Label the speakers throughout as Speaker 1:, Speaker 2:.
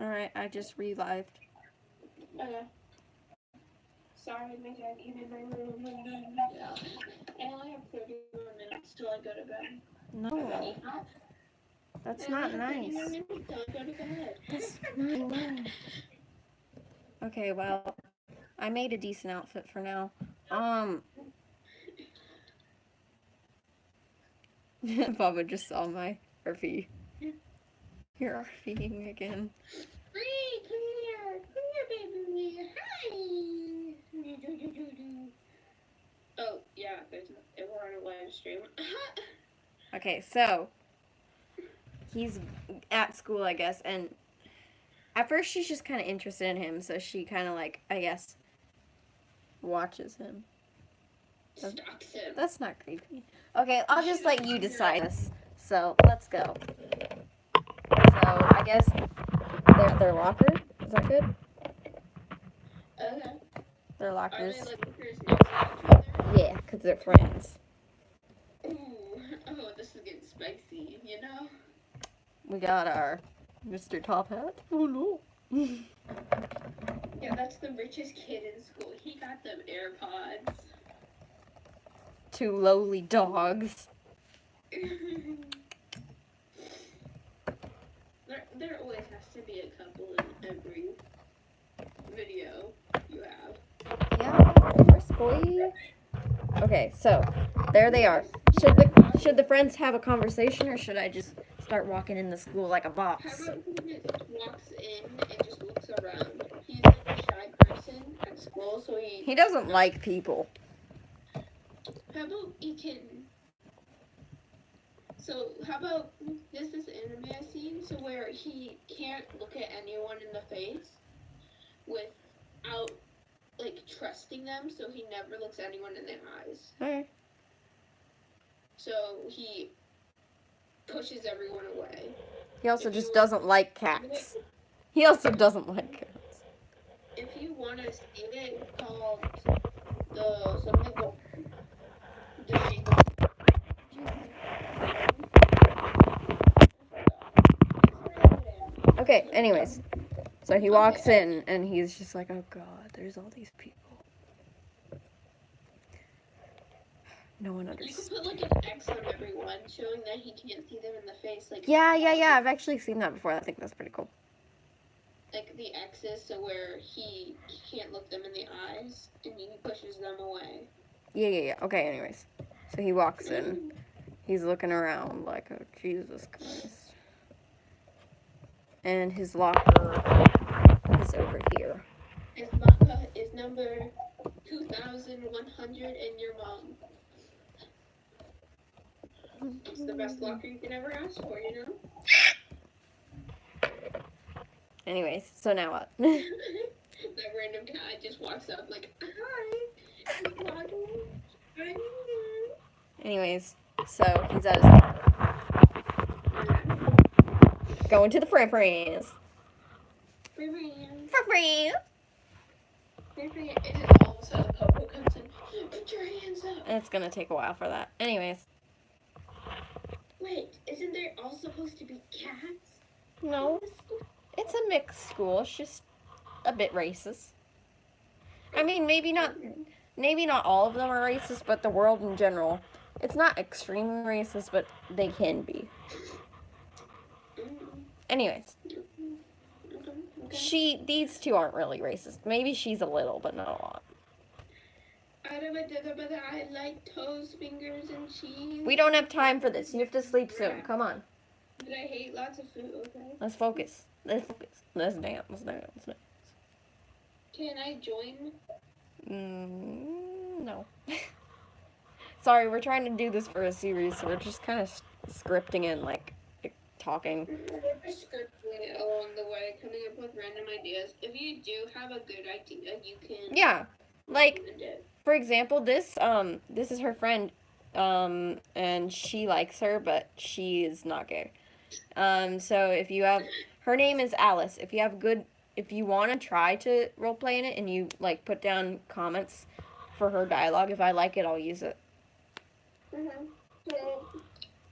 Speaker 1: Alright, I just relived.
Speaker 2: Okay. Sorry, my dad came in my room. I only have 30 more minutes till I go to bed.
Speaker 1: No. That's
Speaker 2: I only
Speaker 1: not
Speaker 2: have 30 more
Speaker 1: nice.
Speaker 2: minutes till I go to bed.
Speaker 1: That's not nice. Okay, well, I made a decent outfit for now. Baba just saw my RV. You're RVing again.
Speaker 2: Bree, come here. Come here, baby. Hi. Oh, yeah, we're on a live stream.
Speaker 1: Okay, so he's at school, I guess, and at first she's just kind of interested in him, so she kind of like, I guess, watches him.
Speaker 2: Stalks him.
Speaker 1: That's not creepy. Okay, I'll just let you decide this. So let's go. So I guess their locker. Is that good?
Speaker 2: Okay.
Speaker 1: Their lockers.
Speaker 2: Are they like lockers next to each other?
Speaker 1: Yeah, because they're friends.
Speaker 2: Ooh. Oh, this is getting spicy, you know?
Speaker 1: We got our Mr. Top Hat. Oh no.
Speaker 2: Yeah, that's the richest kid in school. He got them AirPods.
Speaker 1: Two lowly dogs.
Speaker 2: There always has to be a couple in every video you have.
Speaker 1: Yeah, of course, boy. Okay, so there they are. Should the friends have a conversation, or should I just start walking in the school like a boss?
Speaker 2: How about he just walks in and just looks around? He's like a shy person at school, so
Speaker 1: He doesn't like people.
Speaker 2: How about he can... So, how about this anime I've seen, so where he can't look at anyone in the face without, like, trusting them, so he never looks anyone in their eyes.
Speaker 1: Okay.
Speaker 2: So, he pushes everyone away.
Speaker 1: He also just doesn't like cats. He also doesn't like cats.
Speaker 2: If you want to see it, it's called something called the
Speaker 1: Okay, anyways. So he walks in and he's just like, oh god, there's all these people. No one understands.
Speaker 2: You could put like an X on everyone, showing that he can't see them in the face. Like
Speaker 1: Yeah. I've actually seen that before. I think that's pretty cool.
Speaker 2: Like the X's, so where he can't look them in the eyes, and he pushes them away.
Speaker 1: Yeah. Okay, anyways. So he walks in. He's looking around like, oh, Jesus Christ. And his locker is over here.
Speaker 2: His locker is number 2,100 and your mom. It's the best locker you can ever ask for, you know?
Speaker 1: Anyways, so now what?
Speaker 2: That random guy just walks up like, hi.
Speaker 1: Anyways, so he's at his going to the friends.
Speaker 2: Friends. And then all of a sudden Popo comes in. Put your hands up.
Speaker 1: And it's gonna take a while for that. Anyways.
Speaker 2: Wait, isn't there all supposed to be cats?
Speaker 1: No. It's a mixed school. It's just a bit racist. I mean, maybe not all of them are racist, but the world in general. It's not extremely racist, but they can be. Anyways. These two aren't really racist. Maybe she's a little, but not a lot.
Speaker 2: I like toes, fingers, and cheese.
Speaker 1: We don't have time for this. You have to sleep soon. Come on.
Speaker 2: But I hate lots of food, okay?
Speaker 1: Let's focus. Let's dance.
Speaker 2: Can I join?
Speaker 1: No. Sorry, we're trying to do this for a series, so we're just kind of scripting and, like, talking.
Speaker 2: We're just scripting it along the way, coming up with random ideas. If you do have a good idea, you can...
Speaker 1: Yeah. Like, for example, this is her friend, and she likes her, but she is not gay. So if you have, her name is Alice. If you want to try to roleplay in it, and you, like, put down comments for her dialogue, if I like it, I'll use it.
Speaker 2: So,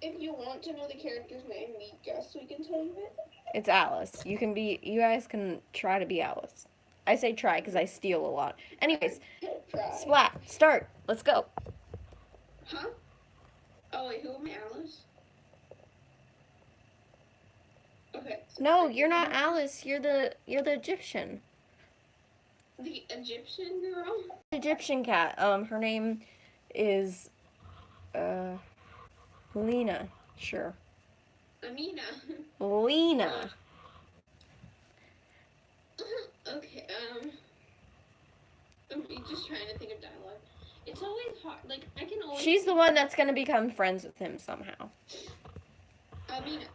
Speaker 2: if you want to know the character's name, me guess we can tell you it.
Speaker 1: It's Alice. You guys can try to be Alice. I say try because I steal a lot. Anyways,
Speaker 2: Try.
Speaker 1: Splat, start. Let's go.
Speaker 2: Huh? Oh wait, who am I, Alice? Okay. So
Speaker 1: No, you're not Alice. You're the Egyptian.
Speaker 2: the Egyptian girl.
Speaker 1: Egyptian cat. Her name is Lena. Sure.
Speaker 2: Amina.
Speaker 1: Lena.
Speaker 2: Okay. I'm just trying to think of dialogue. It's always hard. Like I can always.
Speaker 1: She's the one that's gonna become friends with him somehow.
Speaker 2: Amina.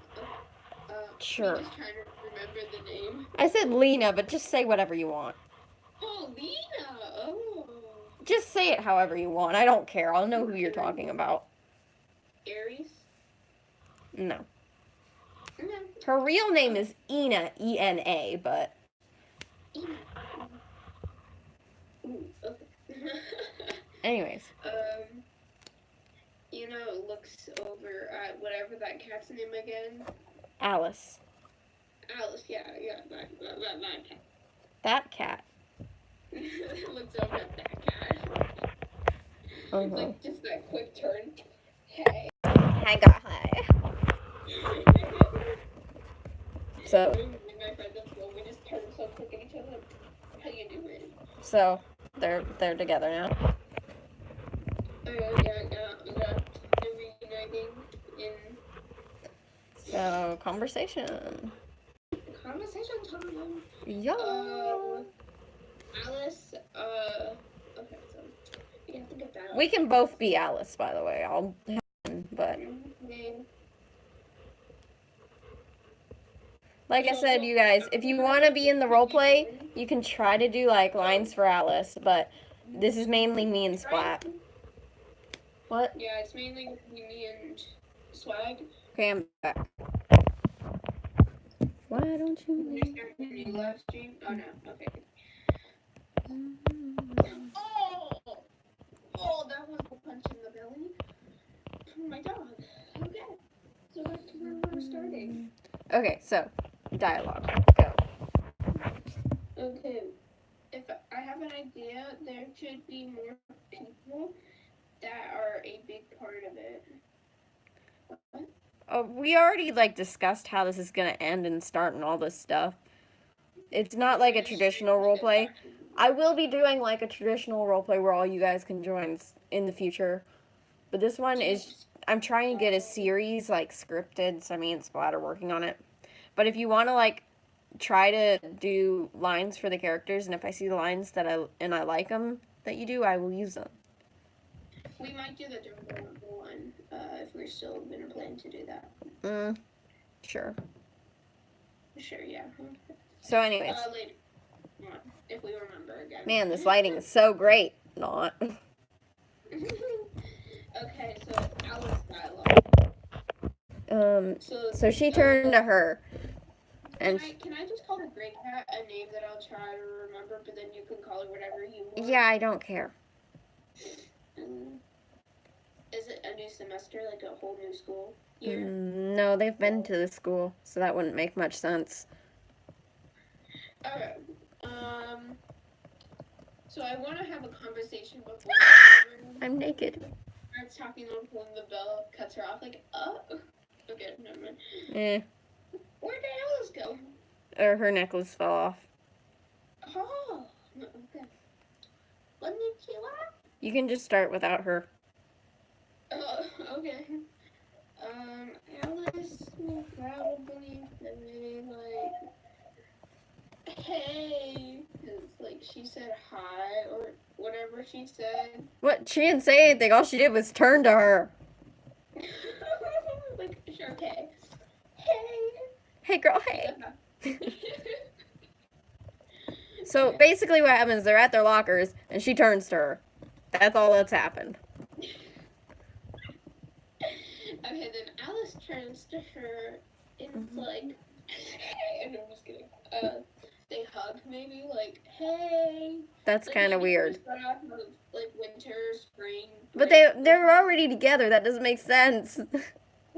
Speaker 1: Sure.
Speaker 2: I'm just trying to remember the name.
Speaker 1: I said Lena, but just say whatever you want.
Speaker 2: Oh, Lena. Oh.
Speaker 1: Just say it however you want. I don't care. I'll know who you're talking about.
Speaker 2: Aries.
Speaker 1: No.
Speaker 2: No.
Speaker 1: Her real name is Ina, E-N-A, but
Speaker 2: Ina. Ooh, okay.
Speaker 1: anyways.
Speaker 2: Looks over at whatever that cat's name again.
Speaker 1: Alice.
Speaker 2: Alice, yeah, that cat.
Speaker 1: That cat.
Speaker 2: Looks over at that cat.
Speaker 1: Uh-huh.
Speaker 2: Like, just that quick turn. Hey.
Speaker 1: Hi, guy. So.
Speaker 2: My friends at school, we just turn so quick at each other. How you doing?
Speaker 1: So, they're together now.
Speaker 2: Yeah. They're reuniting in...
Speaker 1: So, conversation.
Speaker 2: Conversation time.
Speaker 1: Yeah.
Speaker 2: Alice, okay, so you have to get that.
Speaker 1: We can both be Alice, by the way. I'll have one, but like I said, you guys, if you want to be in the role play, you can try to do like lines for Alice, but this is mainly me and Splat. What?
Speaker 2: Yeah, it's mainly me and Swag.
Speaker 1: Okay, I'm back. Why don't you?
Speaker 2: New live stream? Oh no, okay. Oh, that was a punch in the belly from my dog. Okay, so we're starting.
Speaker 1: Okay, so dialogue. Go.
Speaker 2: Okay, if I have an idea, there should be more people that are a big part of it. What?
Speaker 1: We already like discussed how this is gonna end and start and all this stuff. It's not like a traditional roleplay. I will be doing like a traditional roleplay where all you guys can join in the future. But this one is, I'm trying to get a series like scripted, so me and Splat are working on it. But if you want to like try to do lines for the characters, and if I see the lines that I like them that you do, I will use them.
Speaker 2: We might do the Jungle one if we're still gonna plan to do
Speaker 1: that. Sure.
Speaker 2: Sure, yeah.
Speaker 1: So anyways.
Speaker 2: Later. If we remember again.
Speaker 1: Man, this lighting is so great. Not.
Speaker 2: Okay, so it's Alice dialogue.
Speaker 1: So she turned to her. And
Speaker 2: can I just call the gray cat a name that I'll try to remember, but then you can call her whatever you want?
Speaker 1: Yeah, I don't care.
Speaker 2: Is it a new semester, like a whole new school year?
Speaker 1: No, they've been to the school, so that wouldn't make much sense.
Speaker 2: Alright. So I want to have a conversation before
Speaker 1: I'm naked.
Speaker 2: starts talking when the bell cuts her off, like, okay, never mind. Where did Alice go?
Speaker 1: Or her necklace fell off.
Speaker 2: Oh, okay. Let me chill out.
Speaker 1: You can just start without her.
Speaker 2: Okay. Alice will probably say, like, hey, because, like, she said hi, or whatever she said.
Speaker 1: What? She didn't say anything. All she did was turn to her.
Speaker 2: Like, sure, okay. Hey.
Speaker 1: Hey, girl, hey. So, basically what happens, they're at their lockers, and she turns to her. That's all that's happened.
Speaker 2: Okay, then Alice turns to her, and it's like, hey, and I'm just kidding. They hug, maybe, like, hey.
Speaker 1: That's
Speaker 2: like,
Speaker 1: kind of weird.
Speaker 2: Start off with, like, winter, spring.
Speaker 1: But they're already together. That doesn't make sense.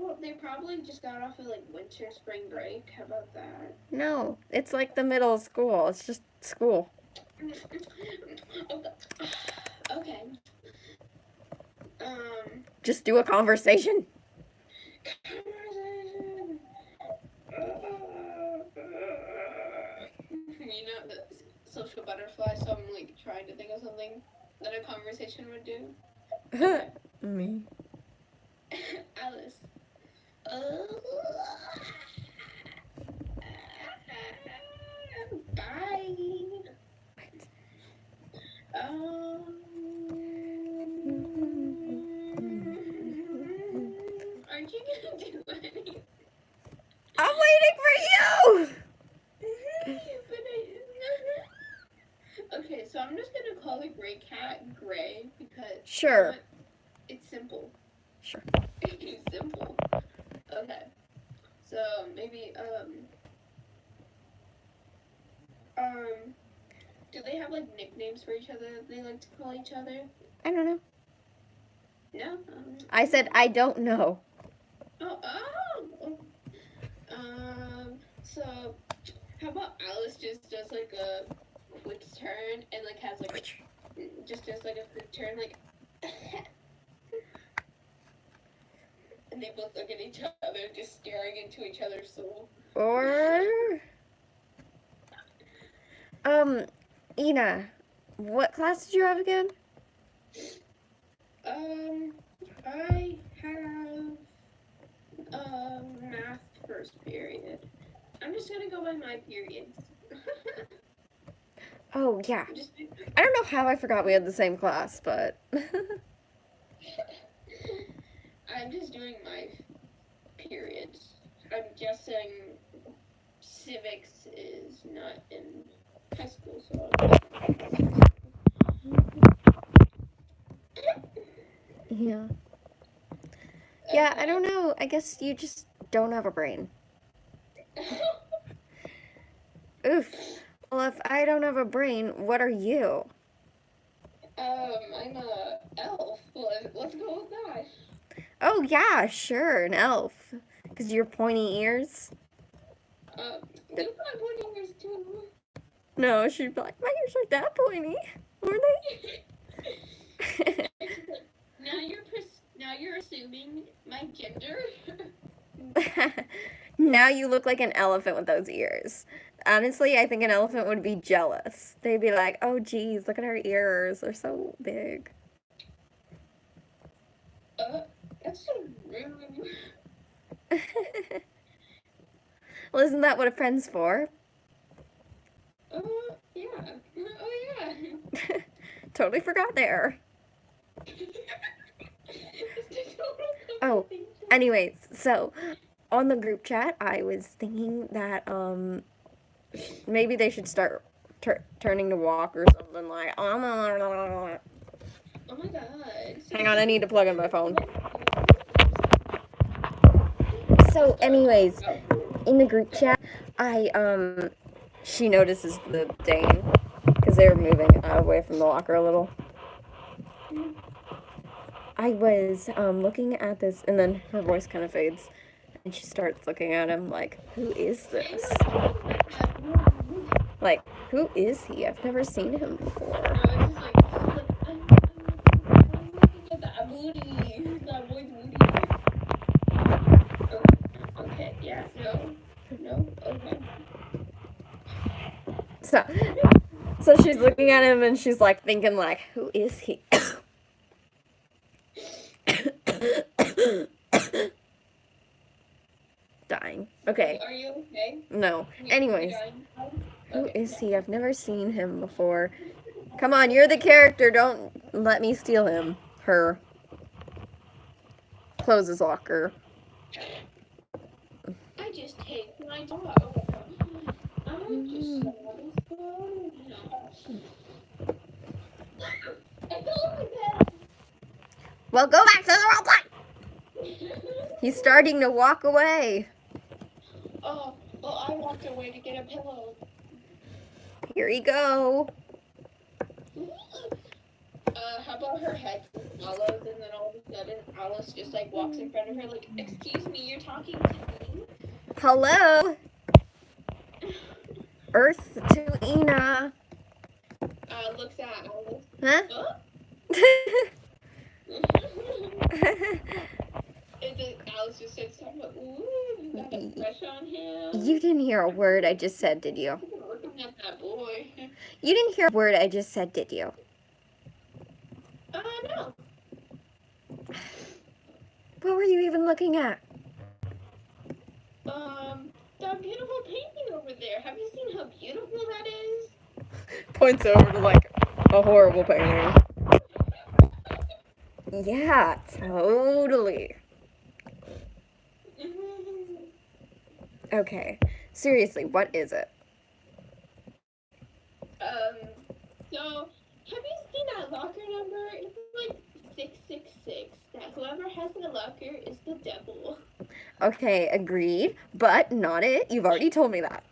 Speaker 2: Well, they probably just got off of like winter spring break. How about that?
Speaker 1: No, it's like the middle of school. It's just school.
Speaker 2: Okay.
Speaker 1: Just do a conversation.
Speaker 2: You know the social butterfly, so I'm like trying to think of something that a conversation would do. Okay.
Speaker 1: Me.
Speaker 2: Alice. Bye. Aren't you gonna do anything?
Speaker 1: I'm waiting for you.
Speaker 2: Okay, so I'm just gonna call the gray cat Gray because
Speaker 1: Sure.
Speaker 2: it's simple.
Speaker 1: Sure.
Speaker 2: It's simple. Okay. So maybe do they have like nicknames for each other that they like to call each other?
Speaker 1: I don't know.
Speaker 2: No.
Speaker 1: I said I don't know.
Speaker 2: Oh. So how about Alice just does like a quick turn and like has like just does like a quick turn like and they both look at each other just staring into each other's soul.
Speaker 1: Or Ina, what class did you have again?
Speaker 2: I have math first period. I'm just gonna go by my periods.
Speaker 1: Oh yeah. I don't know how I forgot we had the same class, but
Speaker 2: I'm just doing my periods. I'm guessing civics is not in high school, so
Speaker 1: yeah. Yeah, I don't know. I guess you just don't have a brain. Oof. Well, if I don't have a brain, what are you?
Speaker 2: I'm a elf. Let's go with that.
Speaker 1: Oh yeah, sure, an elf. Because your pointy ears?
Speaker 2: You got pointy ears too.
Speaker 1: No, she'd be like, my ears are that pointy. Were they?
Speaker 2: Now you're assuming my gender.
Speaker 1: Now you look like an elephant with those ears. Honestly, I think an elephant would be jealous. They'd be like, oh geez, look at her ears. They're so big.
Speaker 2: That's so rude.
Speaker 1: Well, isn't that what a friend's for?
Speaker 2: Yeah. Oh, yeah.
Speaker 1: Totally forgot there. Oh, anyways, so on the group chat, I was thinking that maybe they should start turning to walk or something like.
Speaker 2: Oh my god.
Speaker 1: Hang on, I need to plug in my phone. So, anyways, in the group chat, she notices the Dane because they were moving away from the locker a little. I was looking at this, and then her voice kind of fades, and she starts looking at him like, who is this? Like, who is he? I've never seen him before.
Speaker 2: That boy's booty. Okay, yeah, no, okay.
Speaker 1: So she's looking at him, and she's like thinking like, who is he? Dying. Okay.
Speaker 2: Are you okay?
Speaker 1: No. Anyways, who is he? I've never seen him before. Come on, you're the character. Don't let me steal him. Her. Close his locker.
Speaker 2: I just hate my dog. I'm just
Speaker 1: Well, go back to the roleplay. He's starting to walk away.
Speaker 2: Oh, well, I walked away to get a pillow.
Speaker 1: Here you go.
Speaker 2: How about her head? follows, and then all of a sudden Alice just like walks in front of her like, "Excuse me, you're talking to me."
Speaker 1: Hello? Earth to Ina.
Speaker 2: Looks at Alice.
Speaker 1: Huh?
Speaker 2: Oh. Alice just starts talking about, "Ooh, you got a crush on him."
Speaker 1: You didn't hear a word I just said, did you?
Speaker 2: I'm looking at that boy.
Speaker 1: You didn't hear a word I just said, did you?
Speaker 2: No.
Speaker 1: What were you even looking at?
Speaker 2: That beautiful painting over there. Have you seen how beautiful that is?
Speaker 1: Points over to like a horrible painting. Yeah, totally. Okay, seriously, what is it?
Speaker 2: So, have you seen that locker number? It's like 666. That whoever has the locker is the devil.
Speaker 1: Okay, agreed, but not it. You've already told me that.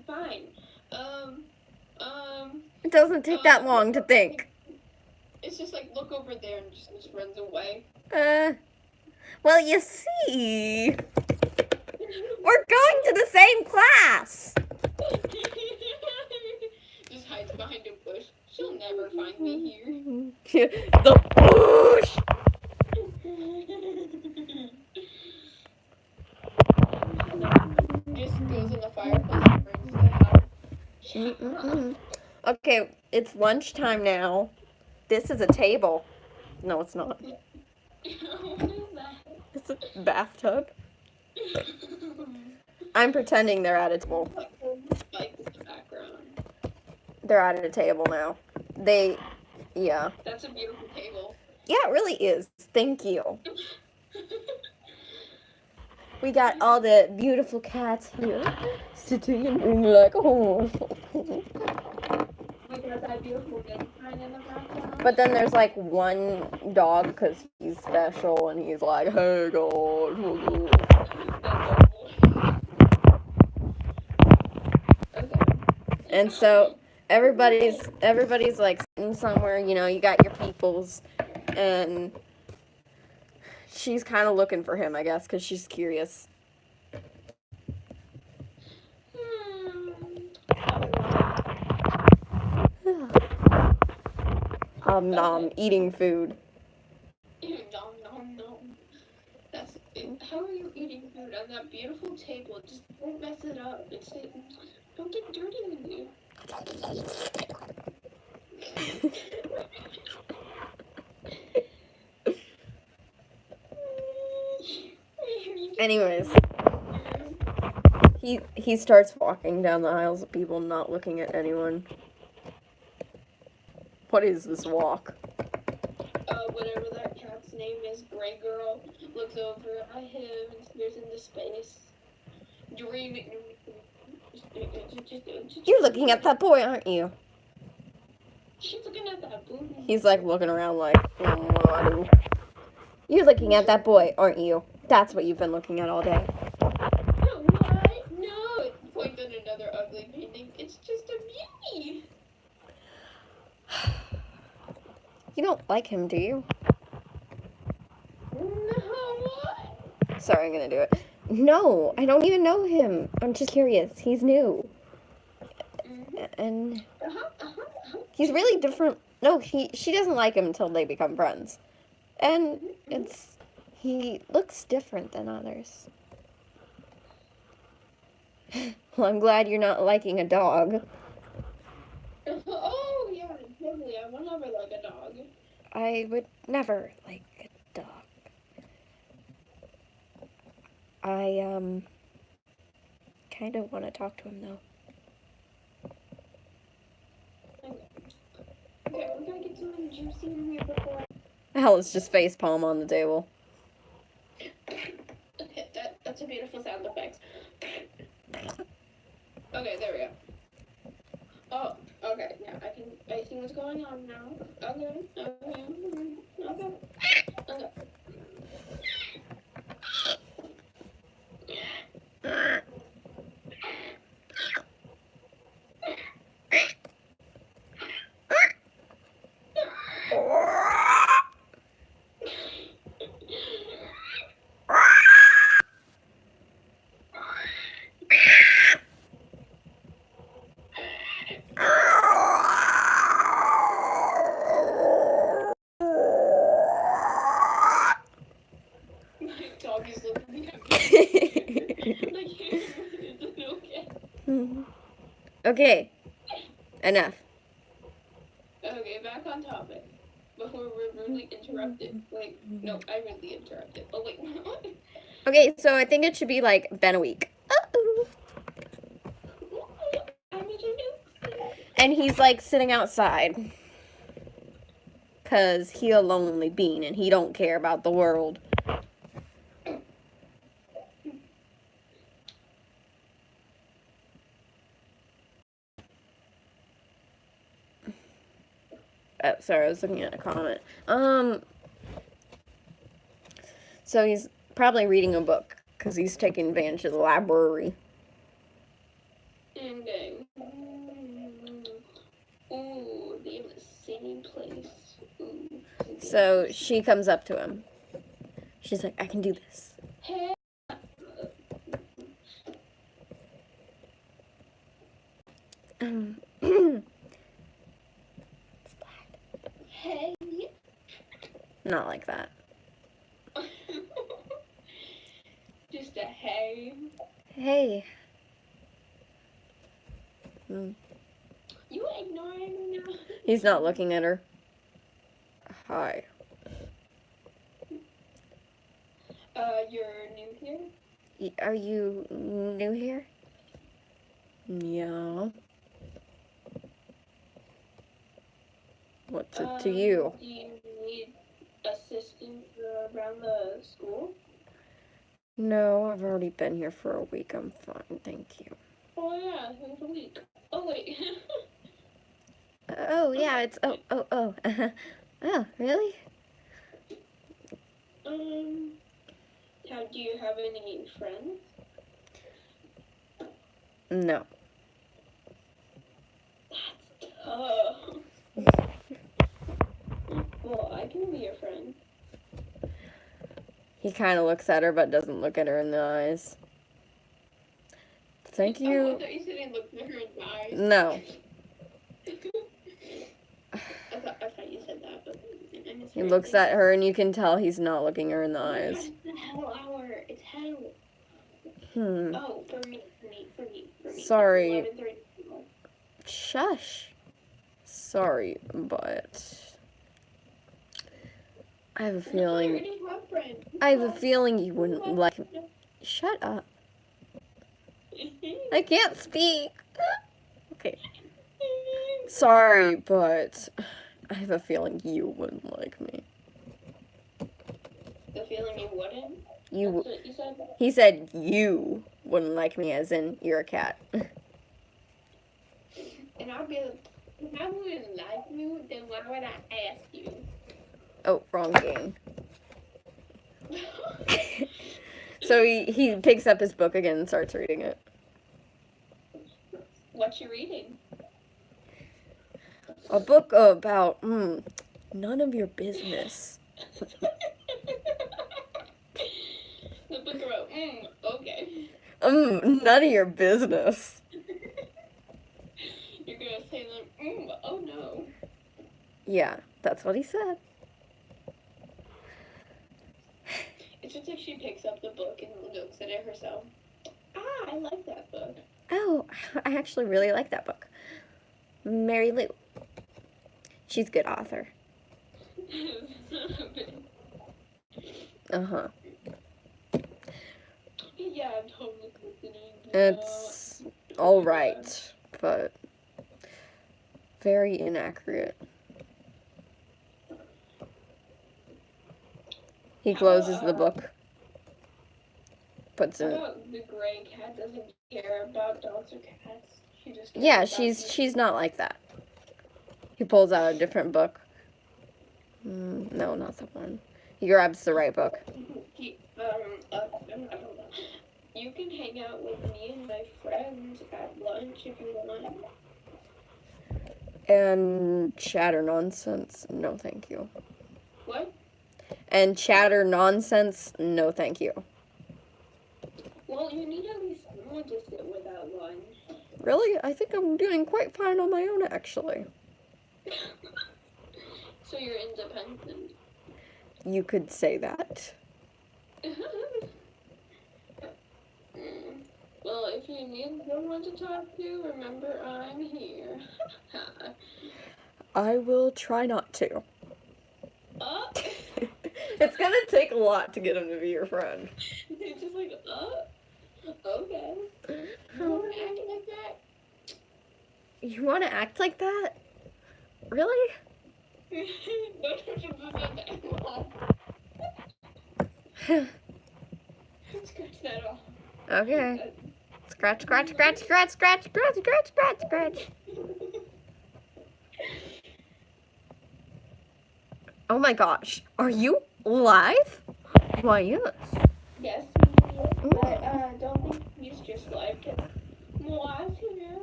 Speaker 2: Fine.
Speaker 1: It doesn't take that long to think.
Speaker 2: It's just like, look over there and just runs away.
Speaker 1: Well, you see, we're going to the same class.
Speaker 2: Just hides behind a bush. She'll never find me here.
Speaker 1: The bush.
Speaker 2: Just goes in the fireplace and brings it out.
Speaker 1: Okay, it's lunchtime now. This is a table. No, it's not.
Speaker 2: What is that?
Speaker 1: It's a bathtub. I'm pretending they're at a table.
Speaker 2: Spike in the background.
Speaker 1: They're at a table now. Yeah.
Speaker 2: That's a beautiful table.
Speaker 1: Yeah, it really is. Thank you. We got all the beautiful cats here, sitting and being like, oh.
Speaker 2: We got that beautiful gun sign in the background.
Speaker 1: But then there's like one dog because he's special and he's like, hey God. And so everybody's like sitting somewhere, you know, you got your peoples, and she's kind of looking for him, I guess, because she's curious. Nom, eating food.
Speaker 2: Nom nom nom. That's it. How are you eating food on that beautiful table? Just don't mess it up. Don't get dirty with you.
Speaker 1: Anyways, he starts walking down the aisles of people, not looking at anyone. What is this walk?
Speaker 2: Whatever that cat's name is, Gray Girl, looks over at him and stares into space. Dreaming.
Speaker 1: You're looking at that boy, aren't you?
Speaker 2: She's looking at that booty.
Speaker 1: He's like looking around like, what do I do? You're looking at that boy, aren't you? That's what you've been looking at all day.
Speaker 2: What? No! It points at another ugly painting. It's just a beauty.
Speaker 1: You don't like him, do you?
Speaker 2: No, what?
Speaker 1: Sorry, I'm gonna do it. No, I don't even know him. I'm just curious. He's new. And he's really different. No, she doesn't like him until they become friends. And he looks different than others. Well, I'm glad you're not liking a dog.
Speaker 2: Oh, yeah, totally. I will never like a dog.
Speaker 1: I would never like a dog. I, kind of want to talk to him, though.
Speaker 2: Okay, we're gonna get something juicy in here before.
Speaker 1: Alice just facepalm on the table.
Speaker 2: Okay, that's a beautiful sound effect. Okay, there we go. Oh, okay, yeah, I see what's going on now. Okay. Like, is it okay?
Speaker 1: Okay, enough.
Speaker 2: Okay, back on topic. Before we're rudely interrupted. Wait, no, I rudely interrupted. Oh, wait.
Speaker 1: Okay, so I think it should be like been a week. Uh-oh.
Speaker 2: I'm a Jinx.
Speaker 1: And he's like sitting outside. Cause he a lonely bean and he don't care about the world. Oh, sorry, I was looking at a comment. So he's probably reading a book because he's taking advantage of the library.
Speaker 2: Okay. Ooh, they have the singing place. Ooh.
Speaker 1: So she comes up to him. She's like, I can do this.
Speaker 2: Hey. Hey.
Speaker 1: Not like that.
Speaker 2: Just a hey.
Speaker 1: Hey.
Speaker 2: You ignoring me now?
Speaker 1: He's not looking at her. Hi.
Speaker 2: You're new here?
Speaker 1: Are you new here? Yeah. What's it to you?
Speaker 2: Do you need assistance around the school?
Speaker 1: No, I've already been here for a week. I'm fine, thank you.
Speaker 2: Oh yeah, it was a week. Oh wait.
Speaker 1: Oh, yeah, it's... Oh. Oh, really?
Speaker 2: Do you have any friends?
Speaker 1: No.
Speaker 2: That's tough. Well, I can be your friend.
Speaker 1: He kind of looks at her, but doesn't look at her in the eyes. Thank
Speaker 2: Oh, I
Speaker 1: you.
Speaker 2: thought you said he looked at her in the eyes.
Speaker 1: No.
Speaker 2: I thought you said that, but I misheard.
Speaker 1: He looks at her, and you can tell he's not looking her in the eyes.
Speaker 2: It's the hell hour. It's hell. Oh, for me.
Speaker 1: Sorry.
Speaker 2: It's 11:30.
Speaker 1: Shush. Sorry, but... I have a feeling... I have a feeling you wouldn't like... Shut up. I can't speak. Okay. Sorry, but I have a feeling you wouldn't like me.
Speaker 2: The feeling you wouldn't?
Speaker 1: You.
Speaker 2: That's what you said?
Speaker 1: He said you wouldn't like me, as in you're a cat.
Speaker 2: And I'll be like, if I wouldn't like you, then why would I ask you?
Speaker 1: Oh, wrong game. So he picks up his book again and starts reading it.
Speaker 2: What you reading?
Speaker 1: A book about, none of your business.
Speaker 2: The book about, okay.
Speaker 1: None of your business.
Speaker 2: You're gonna say them, oh no.
Speaker 1: Yeah, that's what he said.
Speaker 2: It's just like she picks up the book and looks at it herself. I like that book.
Speaker 1: Oh, I actually really like that book. Mary Lou. She's a good author. Uh-huh.
Speaker 2: Yeah, I'm totally listening.
Speaker 1: It's alright, but very inaccurate. He closes the book. Puts it.
Speaker 2: The gray cat doesn't care about dogs or cats. She just cares
Speaker 1: Yeah,
Speaker 2: about
Speaker 1: she's not like that. He pulls out a different book. No, not that one. He grabs the right book.
Speaker 2: You can hang out with me and my friends at lunch if you want.
Speaker 1: And chatter nonsense, no thank you.
Speaker 2: What?
Speaker 1: And chatter nonsense, no thank you.
Speaker 2: Well, you need at least someone to sit with at lunch.
Speaker 1: Really? I think I'm doing quite fine on my own, actually.
Speaker 2: So you're independent.
Speaker 1: You could say that.
Speaker 2: you need someone to talk to, remember I'm here.
Speaker 1: I will try not to.
Speaker 2: Oh.
Speaker 1: It's gonna take a lot to get him to be your friend.
Speaker 2: It's just like, okay. You wanna act like that?
Speaker 1: You want to act like that? Really?
Speaker 2: No, that. Scratch that off.
Speaker 1: Okay. Scratch, scratch, scratch, scratch, scratch, scratch, scratch, scratch, scratch. Oh my gosh. Are you live? Why, yes.
Speaker 2: Yes, but don't think he's just live because Moa's here.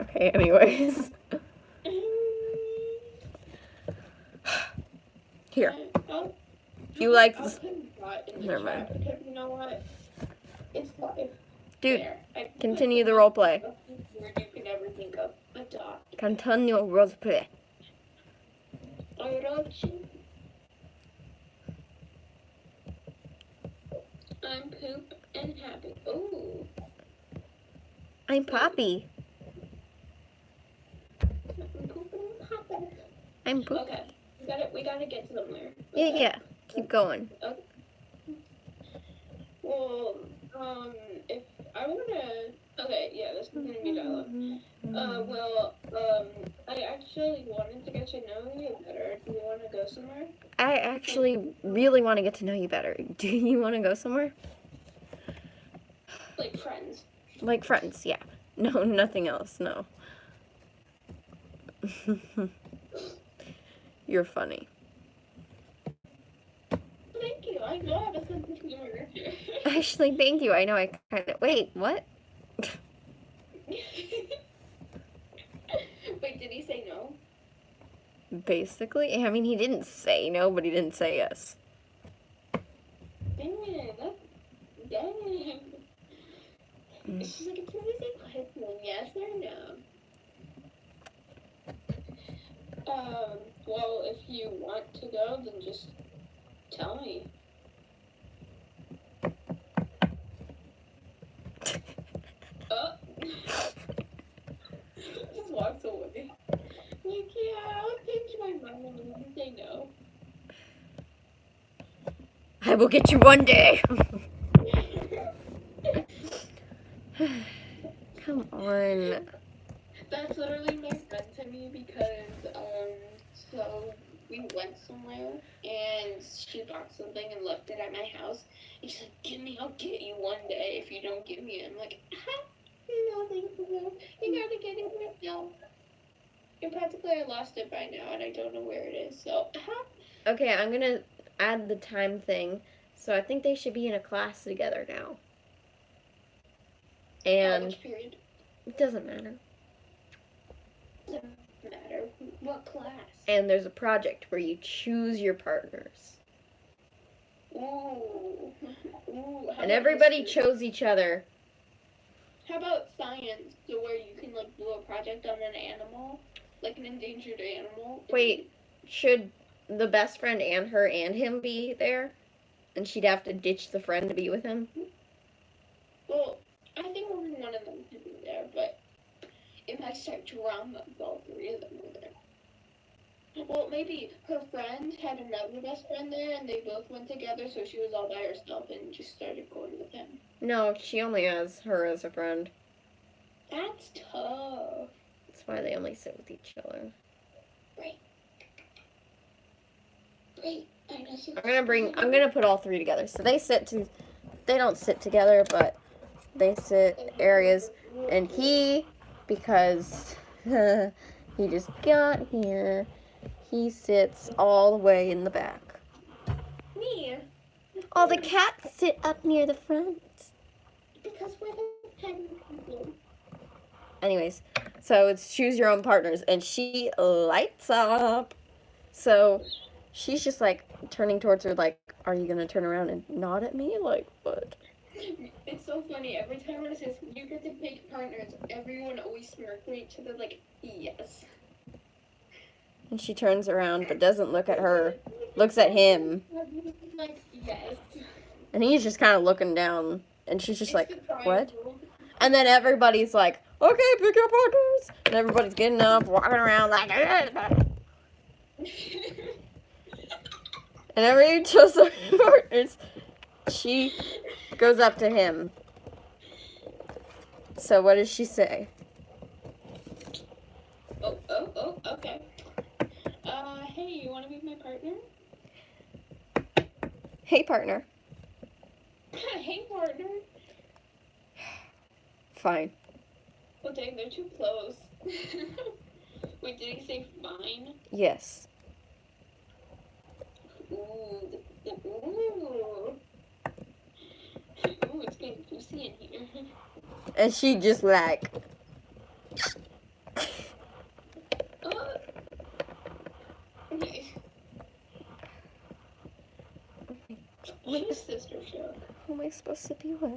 Speaker 1: Okay, anyways. Here. You like
Speaker 2: I'll
Speaker 1: this?
Speaker 2: put that in the
Speaker 1: Never
Speaker 2: chat
Speaker 1: mind.
Speaker 2: because you know what? It's live.
Speaker 1: Dude,
Speaker 2: There. I
Speaker 1: continue
Speaker 2: put
Speaker 1: the role play.
Speaker 2: a word you can never think of. A dot.
Speaker 1: Continue role play.
Speaker 2: I'm poop and happy. Oh.
Speaker 1: I'm Poppy.
Speaker 2: I'm poop and happy.
Speaker 1: I'm Poop.
Speaker 2: Okay. We gotta get somewhere.
Speaker 1: Yeah,
Speaker 2: Okay.
Speaker 1: yeah. Keep going.
Speaker 2: Okay. Well, if I wanna, okay, yeah, this is gonna be dialogue. I actually wanted to get to know you better. Do you wanna go somewhere?
Speaker 1: I actually really want to get to know you better. Do you want to go somewhere?
Speaker 2: Like friends.
Speaker 1: Like friends, yeah. No, nothing else, no. You're funny.
Speaker 2: Thank you. I know I have a sense of humor.
Speaker 1: Actually, thank you. I know I kind of... Wait, what?
Speaker 2: Wait, did he say no?
Speaker 1: Basically, I mean, he didn't say no, but he didn't say yes.
Speaker 2: Dang it. Dang. She's like, it's really say question, yes or no. Well, if you want to go, then just tell me. Just walks away. Like, yeah, I'll change my mind when you say no.
Speaker 1: I will get you one day. Come on.
Speaker 2: That's literally my friend to me because, so we went somewhere and she bought something and left it at my house. And she's like, I'll get you one day if you don't give me it. I'm like, no, thank you. You gotta get it yourself. And practically I lost it by now and I don't know where it is, so,
Speaker 1: Okay, I'm gonna add the time thing. So I think they should be in a class together now. And
Speaker 2: which period?
Speaker 1: it doesn't matter.
Speaker 2: Doesn't matter. What class?
Speaker 1: And there's a project where you choose your partners.
Speaker 2: Ooh. Ooh.
Speaker 1: And everybody chose each other.
Speaker 2: How about science, so where you can like do a project on an animal, like an endangered animal?
Speaker 1: Wait, should the best friend and her and him be there? And she'd have to ditch the friend to be with him?
Speaker 2: Well, I think only one of them could be there, but it might start drama if all three of them were there. Well, maybe her friend had another best friend there, and they both went together, so she was all by herself and just started going with him.
Speaker 1: No, she only has her as a friend.
Speaker 2: That's tough.
Speaker 1: That's why they only sit with each other.
Speaker 2: Right.
Speaker 1: I'm gonna put all three together. So they don't sit together, but they sit areas. And he, because he just got here, he sits all the way in the back.
Speaker 2: Me?
Speaker 1: All the cats sit up near the front.
Speaker 2: Because we're the tiny people.
Speaker 1: Anyways, so it's choose your own partners, and she lights up. So she's just like turning towards her, like, are you gonna turn around and nod at me? Like, what?
Speaker 2: It's so funny. Every time it says you get to pick partners, everyone always smirks at each other like, yes.
Speaker 1: And she turns around but doesn't look at her, looks at him.
Speaker 2: Like, yes.
Speaker 1: And he's just kind of looking down And she's just
Speaker 2: It's
Speaker 1: like,
Speaker 2: the
Speaker 1: what?
Speaker 2: triangle.
Speaker 1: And then everybody's like, okay, pick your partners. And everybody's getting up, walking around like, and everybody chose their partners. She goes up to him. So what does she say?
Speaker 2: Oh, okay. Hey, you want to be my partner?
Speaker 1: Hey, partner.
Speaker 2: Hey, partner.
Speaker 1: Fine.
Speaker 2: Oh, dang, they're too close. Wait, did he say fine?
Speaker 1: Yes.
Speaker 2: Ooh. Ooh, it's getting juicy in here.
Speaker 1: And she just like,
Speaker 2: Okay. She's sister show.
Speaker 1: who am I supposed to be with?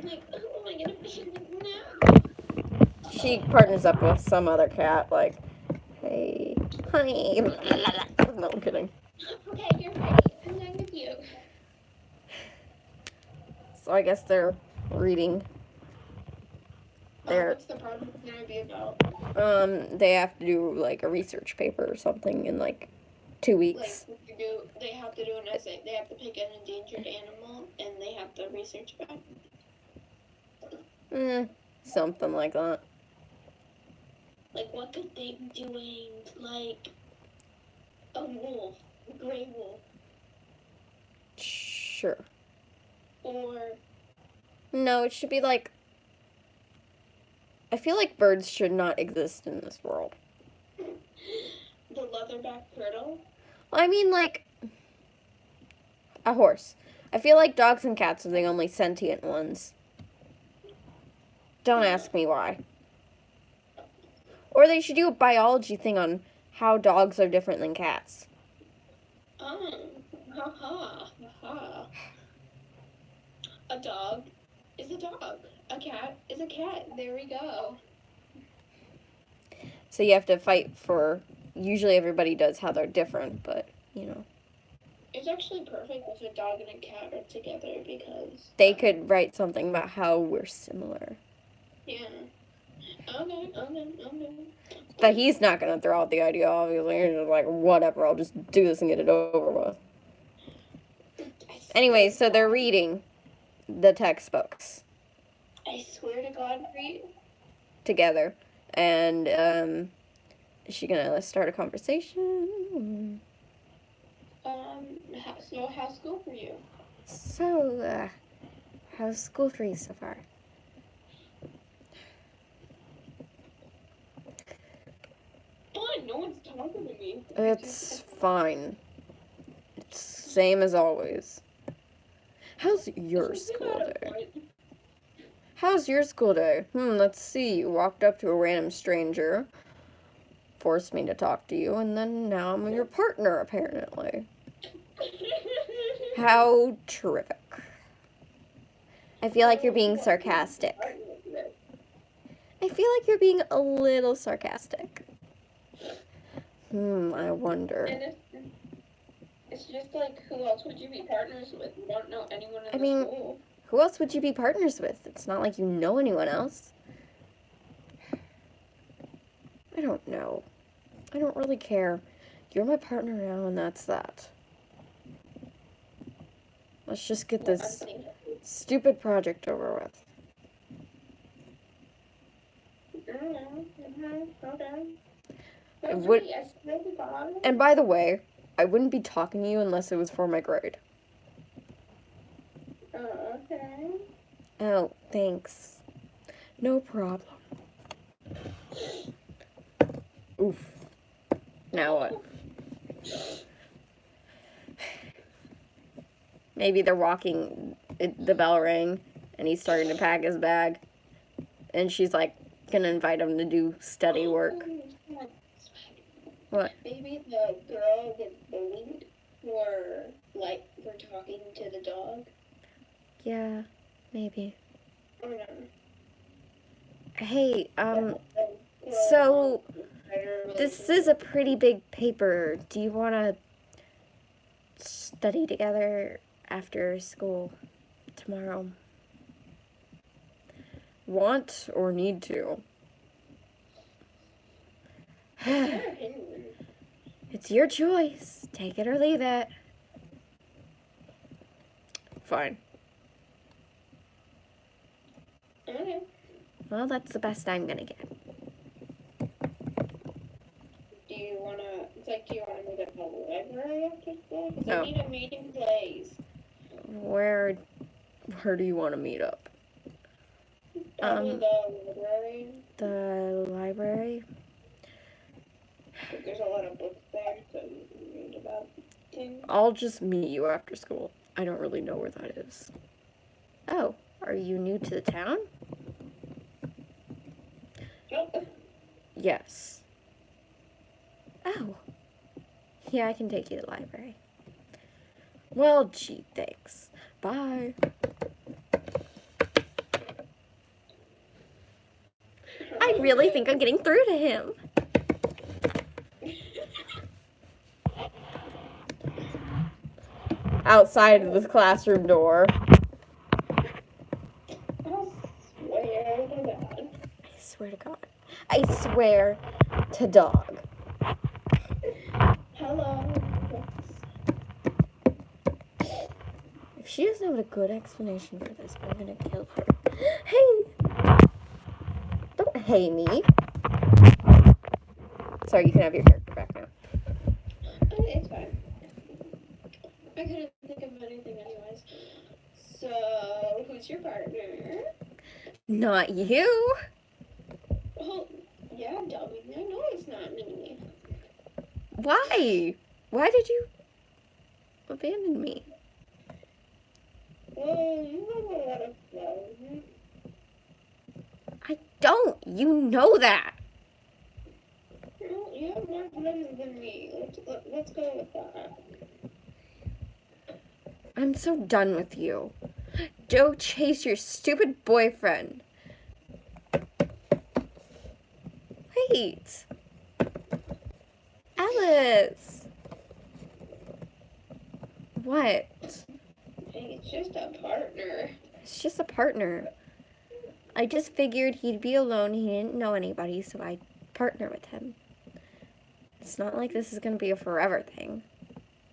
Speaker 2: Like, who am I gonna be with now?
Speaker 1: She partners up with some other cat, like, hey, honey. No, I'm kidding.
Speaker 2: Okay, you're ready. I'm done with you.
Speaker 1: So I guess they're reading.
Speaker 2: What's the project gonna be about?
Speaker 1: They have to do like a research paper or something in like 2 weeks.
Speaker 2: Like, they have to do an essay. They have to pick an endangered animal, and they have to research about it.
Speaker 1: Something like that.
Speaker 2: Like, what could they be doing? Like, a wolf, a gray wolf,
Speaker 1: Sure.
Speaker 2: or
Speaker 1: No, it should be like, I feel like birds should not exist in this world.
Speaker 2: the leatherback turtle.
Speaker 1: I mean, like, a horse. I feel like dogs and cats are the only sentient ones. Don't ask me why. Or they should do a biology thing on how dogs are different than cats.
Speaker 2: Haha. A dog is a dog. A cat is a cat. There we go.
Speaker 1: So you have to fight for, usually everybody does how they're different, but, you know.
Speaker 2: It's actually perfect if a dog and a cat are together because
Speaker 1: They could write something about how we're similar.
Speaker 2: yeah. Okay.
Speaker 1: But he's not going to throw out the idea, obviously. He's just like, whatever, I'll just do this and get it over with. Anyway, so they're reading the textbooks
Speaker 2: I swear to God, Reed.
Speaker 1: together. And, is she going to start a conversation?
Speaker 2: So how's school for you?
Speaker 1: So, how's school for you so far?
Speaker 2: Fine, no one's talking to me.
Speaker 1: It's fine. It's same as always. How's your school day? How's your school day? Let's see. You walked up to a random stranger, forced me to talk to you, and then now I'm your partner, apparently. How terrific. I feel like you're being sarcastic. I feel like you're being a little sarcastic. I wonder.
Speaker 2: And it's just like, who else would you be partners with? You don't know anyone in
Speaker 1: I mean,
Speaker 2: school.
Speaker 1: Who else would you be partners with? It's not like you know anyone else. I don't know. I don't really care. You're my partner now, and that's that. Let's just get this stupid project over with.
Speaker 2: Okay.
Speaker 1: And by the way, I wouldn't be talking to you unless it was for my grade.
Speaker 2: Okay.
Speaker 1: Oh, thanks. No problem. Oof. Now what? Maybe they're walking, the bell rang, and he's starting to pack his bag. And she's like, gonna invite him to do study work. What?
Speaker 2: Maybe the girl gets bullied for talking to the dog.
Speaker 1: Yeah, maybe.
Speaker 2: Or no.
Speaker 1: Hey, so this is a pretty big paper. Do you want to study together after school tomorrow. Want or need to? It's your choice. Take it or leave it. Fine.
Speaker 2: Okay.
Speaker 1: Well, that's the best I'm gonna get.
Speaker 2: Do you wanna meet at the library after school? Because
Speaker 1: Oh.
Speaker 2: I need a meeting place.
Speaker 1: Where do you want to meet up?
Speaker 2: Probably the library.
Speaker 1: The library?
Speaker 2: But there's a lot of books there, so you can read about things.
Speaker 1: I'll just meet you after school. I don't really know where that is. Oh, are you new to the town?
Speaker 2: Nope.
Speaker 1: Yes. Oh. Yeah, I can take you to the library. Well, gee, thanks. Bye. I really think I'm getting through to him. Outside of the classroom door.
Speaker 2: I swear to God.
Speaker 1: I swear to dog.
Speaker 2: Hello.
Speaker 1: If she doesn't have a good explanation for this, I'm gonna kill her. Hey! Don't hey me. Sorry, you can have your character back now.
Speaker 2: Okay, it's fine. I couldn't think of anything anyways. So, who's your partner?
Speaker 1: Not you.
Speaker 2: Oh, yeah, dummy. I know it's not me.
Speaker 1: Why? Why did you abandon me?
Speaker 2: Well, you have a lot of fun.
Speaker 1: I don't. You know that.
Speaker 2: Well, you have more friends than me. Let's go with that.
Speaker 1: I'm so done with you. Go chase your stupid boyfriend. Wait. Alice. What?
Speaker 2: Hey, it's just a partner.
Speaker 1: It's just a partner. I just figured he'd be alone. He didn't know anybody, so I'd partner with him. It's not like this is going to be a forever thing.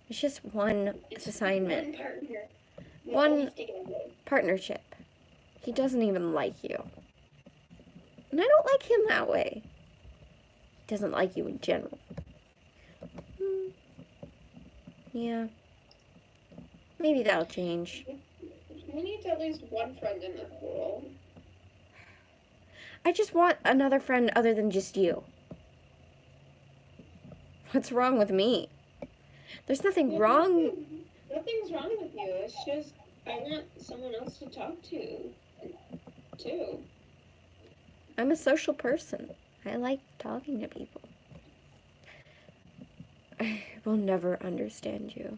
Speaker 1: It's just one assignment.
Speaker 2: One partner.
Speaker 1: One partnership. He doesn't even like you. And I don't like him that way. He doesn't like you in general. Yeah. Maybe that'll change.
Speaker 2: We need at least one friend in the school.
Speaker 1: I just want another friend other than just you. What's wrong with me? There's nothing wrong.
Speaker 2: Nothing's wrong with you. It's just I want someone else to talk to, too.
Speaker 1: I'm a social person. I like talking to people. I will never understand you.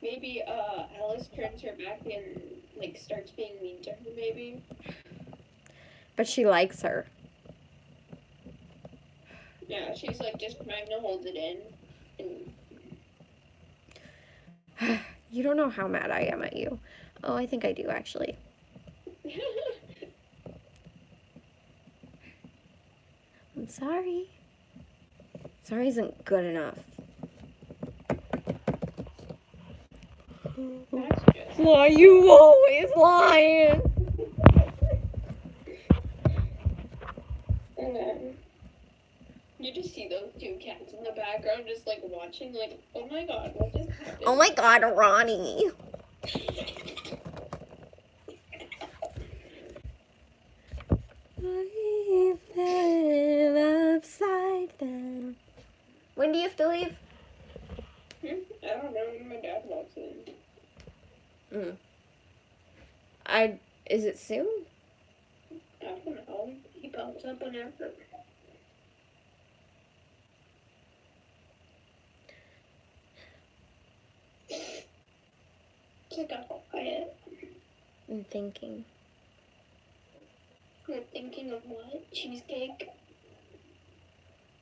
Speaker 2: Maybe Alice turns her back and like starts being mean to her. Maybe.
Speaker 1: But she likes her.
Speaker 2: Yeah, she's like just trying to hold it in. And
Speaker 1: You don't know how mad I am at you. Oh, I think I do, actually. I'm sorry. Sorry isn't good enough.
Speaker 2: That's just.
Speaker 1: Why you always lying?
Speaker 2: And then you just see those two cats in the background just like watching like, oh my god, what just happened?
Speaker 1: Oh my god, Ronnie. I fell upside down. When do you have to leave?
Speaker 2: I don't know when my dad walks in.
Speaker 1: Is it soon?
Speaker 2: I don't know. He pops up whenever. It got quiet.
Speaker 1: I'm thinking.
Speaker 2: You're thinking of what? Cheesecake?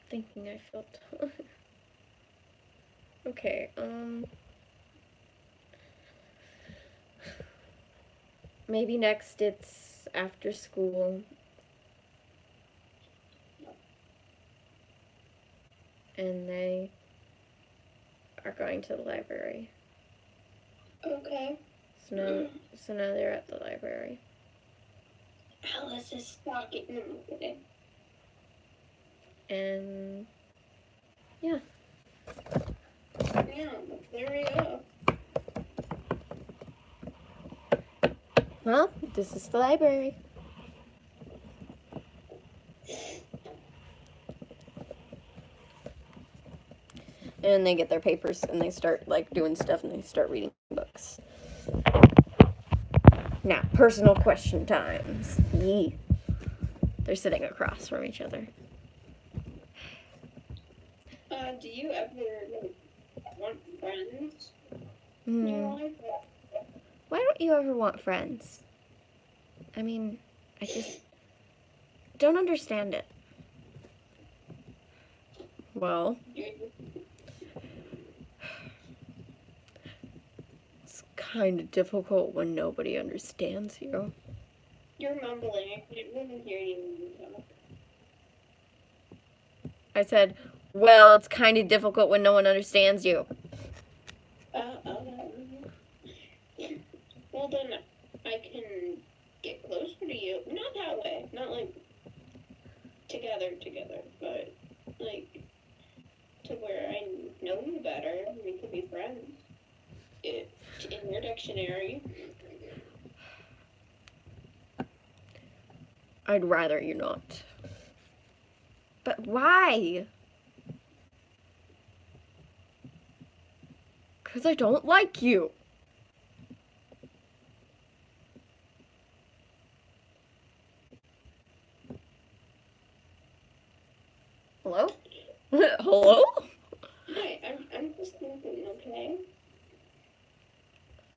Speaker 1: Thinking I felt. Okay, Maybe next it's after school. And they are going to the library.
Speaker 2: Okay.
Speaker 1: So now they're at the library.
Speaker 2: Alice is stalking them today.
Speaker 1: And yeah.
Speaker 2: Yeah, there we go.
Speaker 1: Well, this is the library. And they get their papers and they start like doing stuff and they start reading books. Now, personal question times. Yee. They're sitting across from each other.
Speaker 2: Do you ever want friends in your life?
Speaker 1: Why don't you ever want friends? I mean, I just don't understand it. Well, it's kind of difficult when nobody understands you.
Speaker 2: You're mumbling. I couldn't really hear you talk.
Speaker 1: I said, well, it's kind of difficult when no one understands you.
Speaker 2: Well, then I can get closer to you. Not that way. Not like together, but like to where I know you better and we could be friends. In your dictionary.
Speaker 1: I'd rather you not. But why? Because I don't like you. Hello? Hello?
Speaker 2: Hi, I'm just thinking, okay?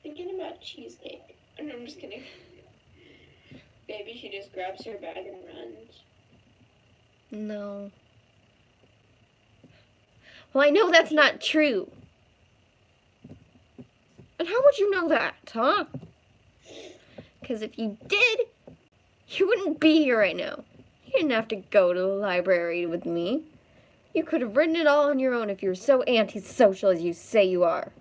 Speaker 2: Thinking about cheesecake. Oh, no, I'm just kidding. Maybe she just grabs her bag and runs.
Speaker 1: No. Well, I know that's not true. And how would you know that, huh? Because if you did, you wouldn't be here right now. You didn't have to go to the library with me. You could have written it all on your own if you were so antisocial as you say you are.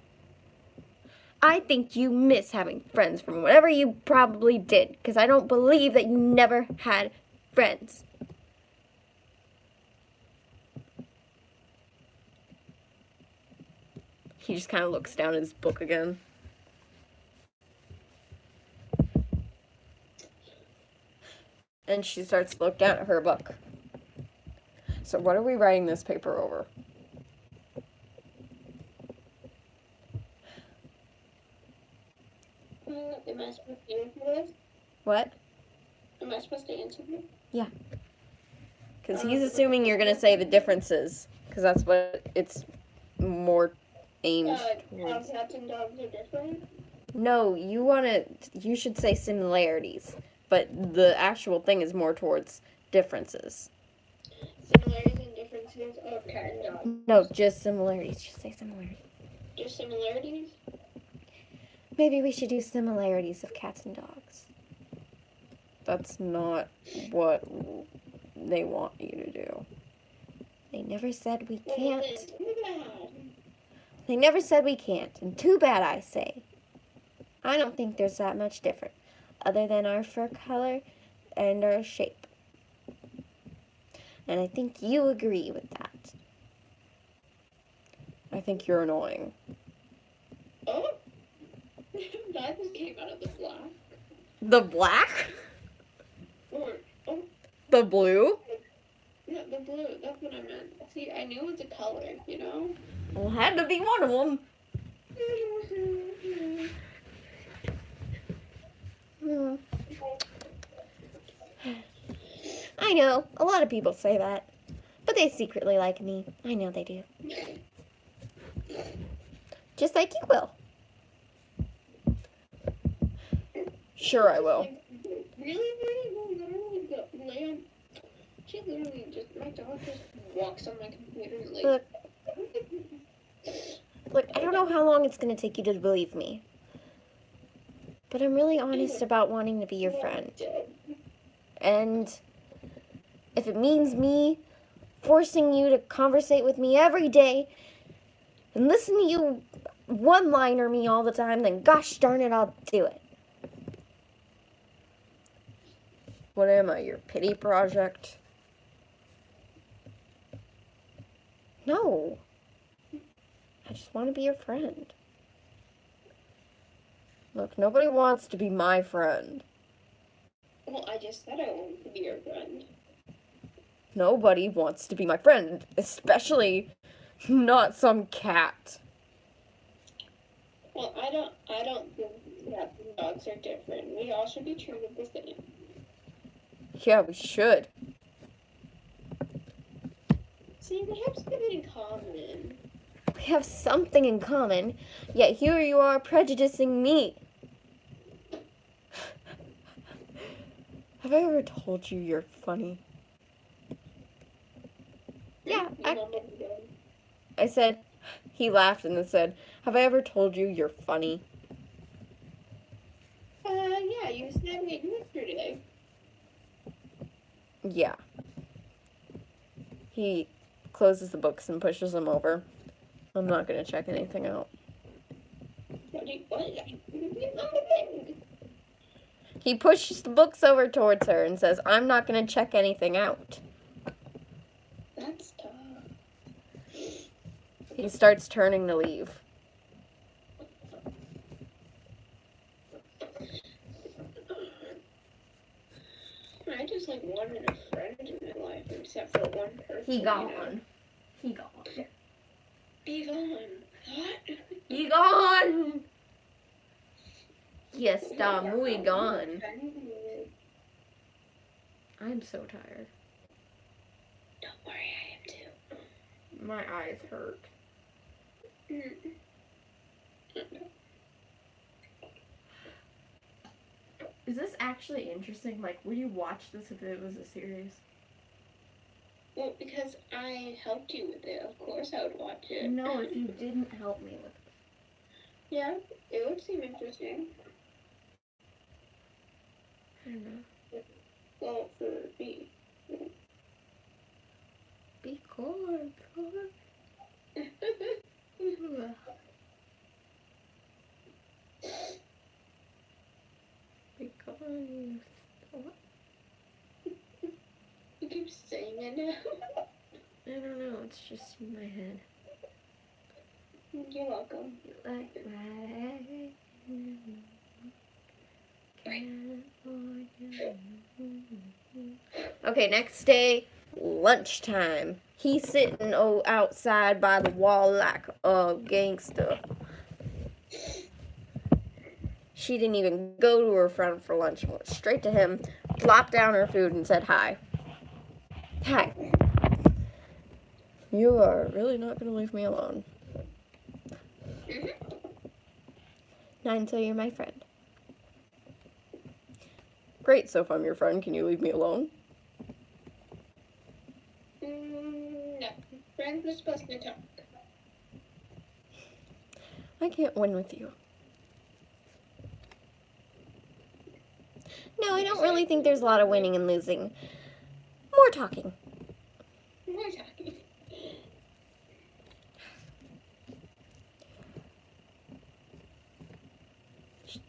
Speaker 1: I think you miss having friends from whatever you probably did, because I don't believe that you never had friends. He just kind of looks down at his book again. And she starts to look down at her book. So what are we writing this paper over?
Speaker 2: Am I supposed to answer this?
Speaker 1: What?
Speaker 2: Am I supposed to answer this?
Speaker 1: Yeah. Because he's assuming you're going to say the differences. Because that's what it's more aimed towards.
Speaker 2: How cats and dogs are different?
Speaker 1: No, you should say similarities. But the actual thing is more towards differences.
Speaker 2: Similarities and differences of cat and dog.
Speaker 1: No, just similarities. Just say similarities.
Speaker 2: Just similarities?
Speaker 1: Maybe we should do similarities of cats and dogs. That's not what they want you to do. They never said we can't. They never said we can't. And too bad, I say. I don't think there's that much different, other than our fur color and our shape. And I think you agree with that. I think you're annoying.
Speaker 2: Oh? That just came out of the black.
Speaker 1: The black?
Speaker 2: Or, oh,
Speaker 1: The blue?
Speaker 2: no, the blue. That's what I meant. See, I knew it was a color, you know?
Speaker 1: Well, it had to be one of them. I know, a lot of people say that. But they secretly like me. I know they do. Just like you will. Sure I will.
Speaker 2: Really? Lamb? She literally just, my dog just walks on my computer and like...
Speaker 1: Look, I don't know how long it's going to take you to believe me. But I'm really honest about wanting to be your friend. And if it means me forcing you to conversate with me every day and listen to you one-liner me all the time, then gosh darn it, I'll do it. What am I, your pity project? No. I just want to be your friend. Look, nobody wants to be my friend.
Speaker 2: Well, I just said I wanted to be your friend.
Speaker 1: Nobody wants to be my friend, especially not some cat.
Speaker 2: Well, I don't think cats and dogs are different. We all should be treated the same.
Speaker 1: Yeah, we should.
Speaker 2: See, we have something in common.
Speaker 1: We have something in common, yet here you are prejudicing me. Have I ever told you you're funny? Yeah, I said, he laughed and then said, have I ever told you you're funny?
Speaker 2: Yeah, you said it yesterday.
Speaker 1: Yeah. He closes the books and pushes them over. I'm not going to check anything out. He pushes the books over towards her and says, I'm not going to check anything out.
Speaker 2: That's tough.
Speaker 1: He starts turning to leave.
Speaker 2: I just wanted a friend in my life, except for one person.
Speaker 1: He gone. He gone.
Speaker 2: Be gone. What?
Speaker 1: He gone. Yes, muy gone. I'm so tired.
Speaker 2: Don't worry, I am too.
Speaker 1: My eyes hurt. Is this actually interesting? Like, would you watch this if it was a series?
Speaker 2: Well, because I helped you with it, of course I would watch it.
Speaker 1: No, if you didn't help me with it.
Speaker 2: Yeah, it would seem interesting.
Speaker 1: I don't know.
Speaker 2: Well, for me.
Speaker 1: Be quiet, Because
Speaker 2: You keep saying it now.
Speaker 1: I don't know, it's just in my head.
Speaker 2: You're welcome.
Speaker 1: Like okay, next day, lunchtime. He's sitting outside by the wall like a gangster. She didn't even go to her friend for lunch. Went straight to him, plopped down her food, and said hi. Hi. You are really not going to leave me alone. Not until you're my friend. Great, so if I'm your friend, can you leave me alone?
Speaker 2: No. Friends are supposed to talk.
Speaker 1: I can't win with you. No, I don't really think there's a lot of winning and losing. More talking.
Speaker 2: More talking.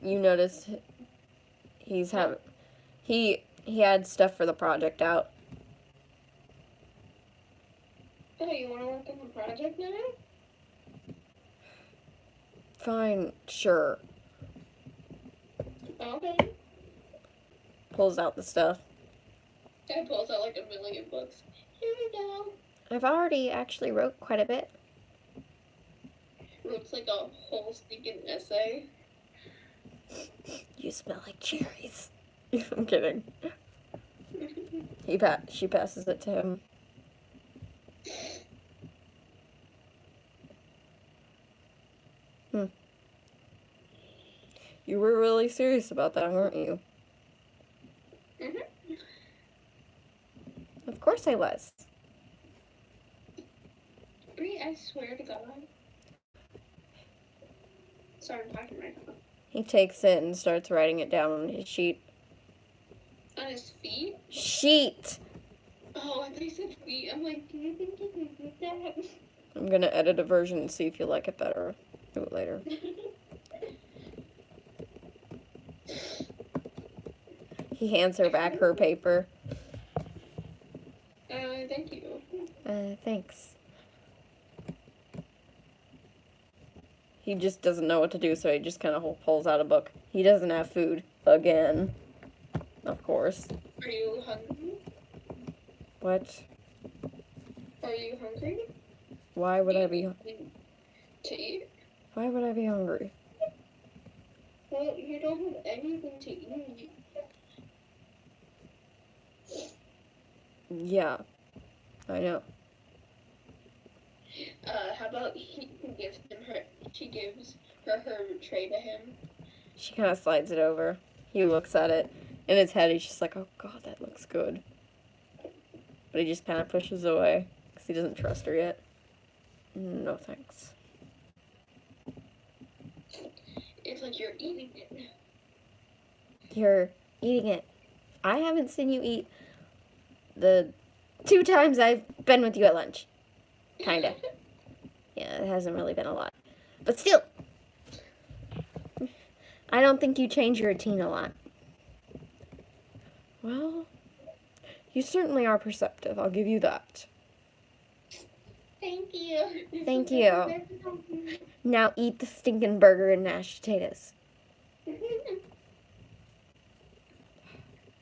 Speaker 1: You noticed he had stuff for the project out.
Speaker 2: Oh, you want to work on the project now?
Speaker 1: Fine, sure.
Speaker 2: Okay.
Speaker 1: Pulls out the stuff.
Speaker 2: I pulls out like 1,000,000 books. Here we go.
Speaker 1: I've already actually wrote quite a bit.
Speaker 2: Looks like a whole stinking essay.
Speaker 1: You smell like cherries. I'm kidding. She passes it to him. You were really serious about that, weren't you? Of course I was.
Speaker 2: Brie, I swear to God. Sorry, I'm talking right now.
Speaker 1: He takes it and starts writing it down on his sheet.
Speaker 2: On his feet?
Speaker 1: Sheet!
Speaker 2: Oh, I thought you said feet. I'm like, do you think you can do that?
Speaker 1: I'm gonna edit a version and see if you like it better. Do it later. He hands her back her paper.
Speaker 2: Thank you.
Speaker 1: Thanks. He just doesn't know what to do, so he just kind of pulls out a book. He doesn't have food. Again. Of course.
Speaker 2: Are you hungry?
Speaker 1: What?
Speaker 2: Are you hungry?
Speaker 1: Why would I be...
Speaker 2: To eat?
Speaker 1: Why would I be hungry?
Speaker 2: Well, you don't have anything to eat.
Speaker 1: Yeah. I know.
Speaker 2: How about she gives her tray to him?
Speaker 1: She kind of slides it over. He looks at it. In his head, he's just like, oh god, that looks good. But he just kind of pushes away, because he doesn't trust her yet. No thanks.
Speaker 2: It's like you're eating it.
Speaker 1: You're eating it. I haven't seen you eat the 2 times I've been with you at lunch. Kinda. Yeah, it hasn't really been a lot. But still, I don't think you change your routine a lot. Well, you certainly are perceptive. I'll give you that.
Speaker 2: Thank you.
Speaker 1: Thank you. Now eat the stinking burger and mashed potatoes.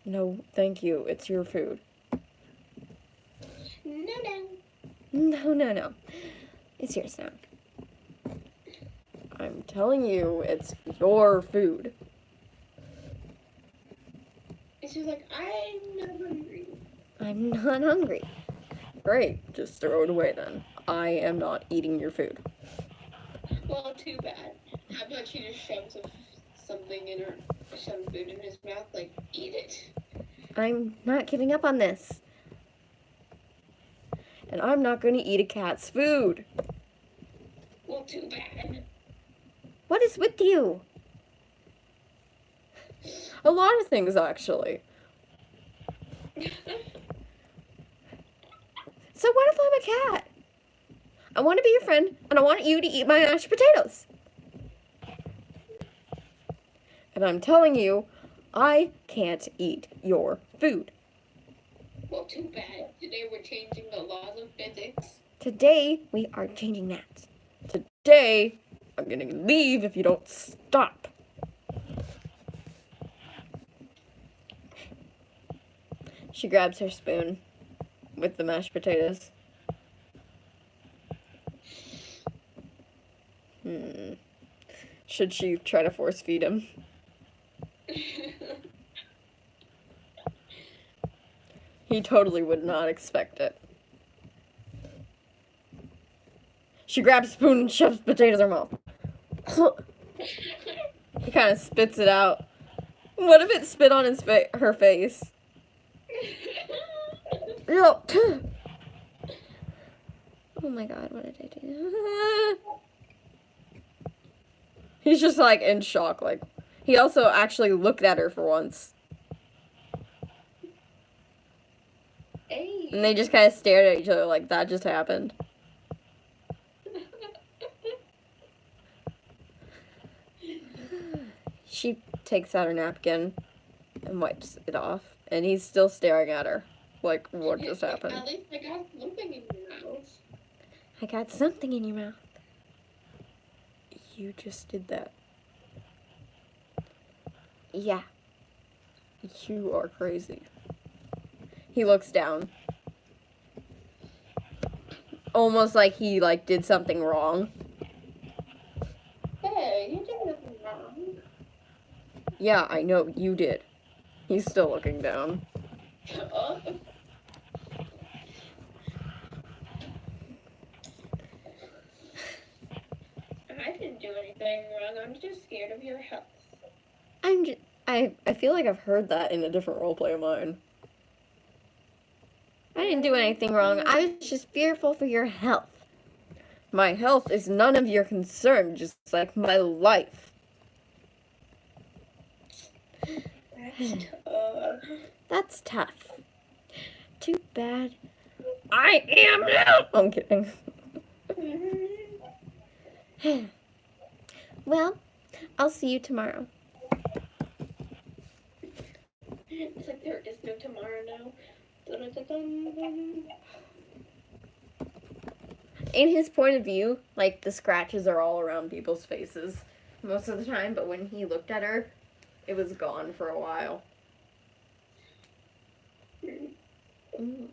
Speaker 1: No, thank you. It's your food. No. It's yours now. I'm telling you, it's your food.
Speaker 2: She's like, I'm not hungry.
Speaker 1: I'm not hungry. Great, just throw it away then. I am not eating your food.
Speaker 2: Well, too bad. How about she just shoves something in her, some food in his mouth, like, eat it.
Speaker 1: I'm not giving up on this. And I'm not going to eat a cat's food.
Speaker 2: Well, too bad.
Speaker 1: What is with you? A lot of things, actually. So what if I'm a cat? I want to be your friend, and I want you to eat my mashed potatoes. And I'm telling you, I can't eat your food.
Speaker 2: Well, too bad. Today we're changing the laws of physics.
Speaker 1: Today, we are changing that. Today, I'm gonna leave if you don't stop. She grabs her spoon with the mashed potatoes. Should she try to force feed him? He totally would not expect it. She grabs a spoon and shoves potatoes in her mouth. He kind of spits it out. What if it spit on her face? Oh my god, what did I do? He's just like in shock. Like, he also actually looked at her for once.
Speaker 2: Hey.
Speaker 1: And they just kind of stared at each other like that just happened. She takes out her napkin and wipes it off. And he's still staring at her. Like, what just happened?
Speaker 2: At least I got something in your mouth.
Speaker 1: I got something in your mouth. You just did that. Yeah. You are crazy. He looks down. Almost like he, did something wrong.
Speaker 2: Hey, you did nothing wrong.
Speaker 1: Yeah, I know, you did. He's still looking down.
Speaker 2: I didn't do anything wrong. I'm just scared of your health.
Speaker 1: I feel like I've heard that in a different roleplay of mine. I didn't do anything wrong. I was just fearful for your health. My health is none of your concern, just like my life.
Speaker 2: That's tough.
Speaker 1: That's tough. Too bad. I am now. I'm kidding. Well, I'll see you tomorrow.
Speaker 2: It's like there is no tomorrow now. Dun-dun-dun-dun.
Speaker 1: In his point of view, like, the scratches are all around people's faces most of the time, but when he looked at her, it was gone for a while. Mm.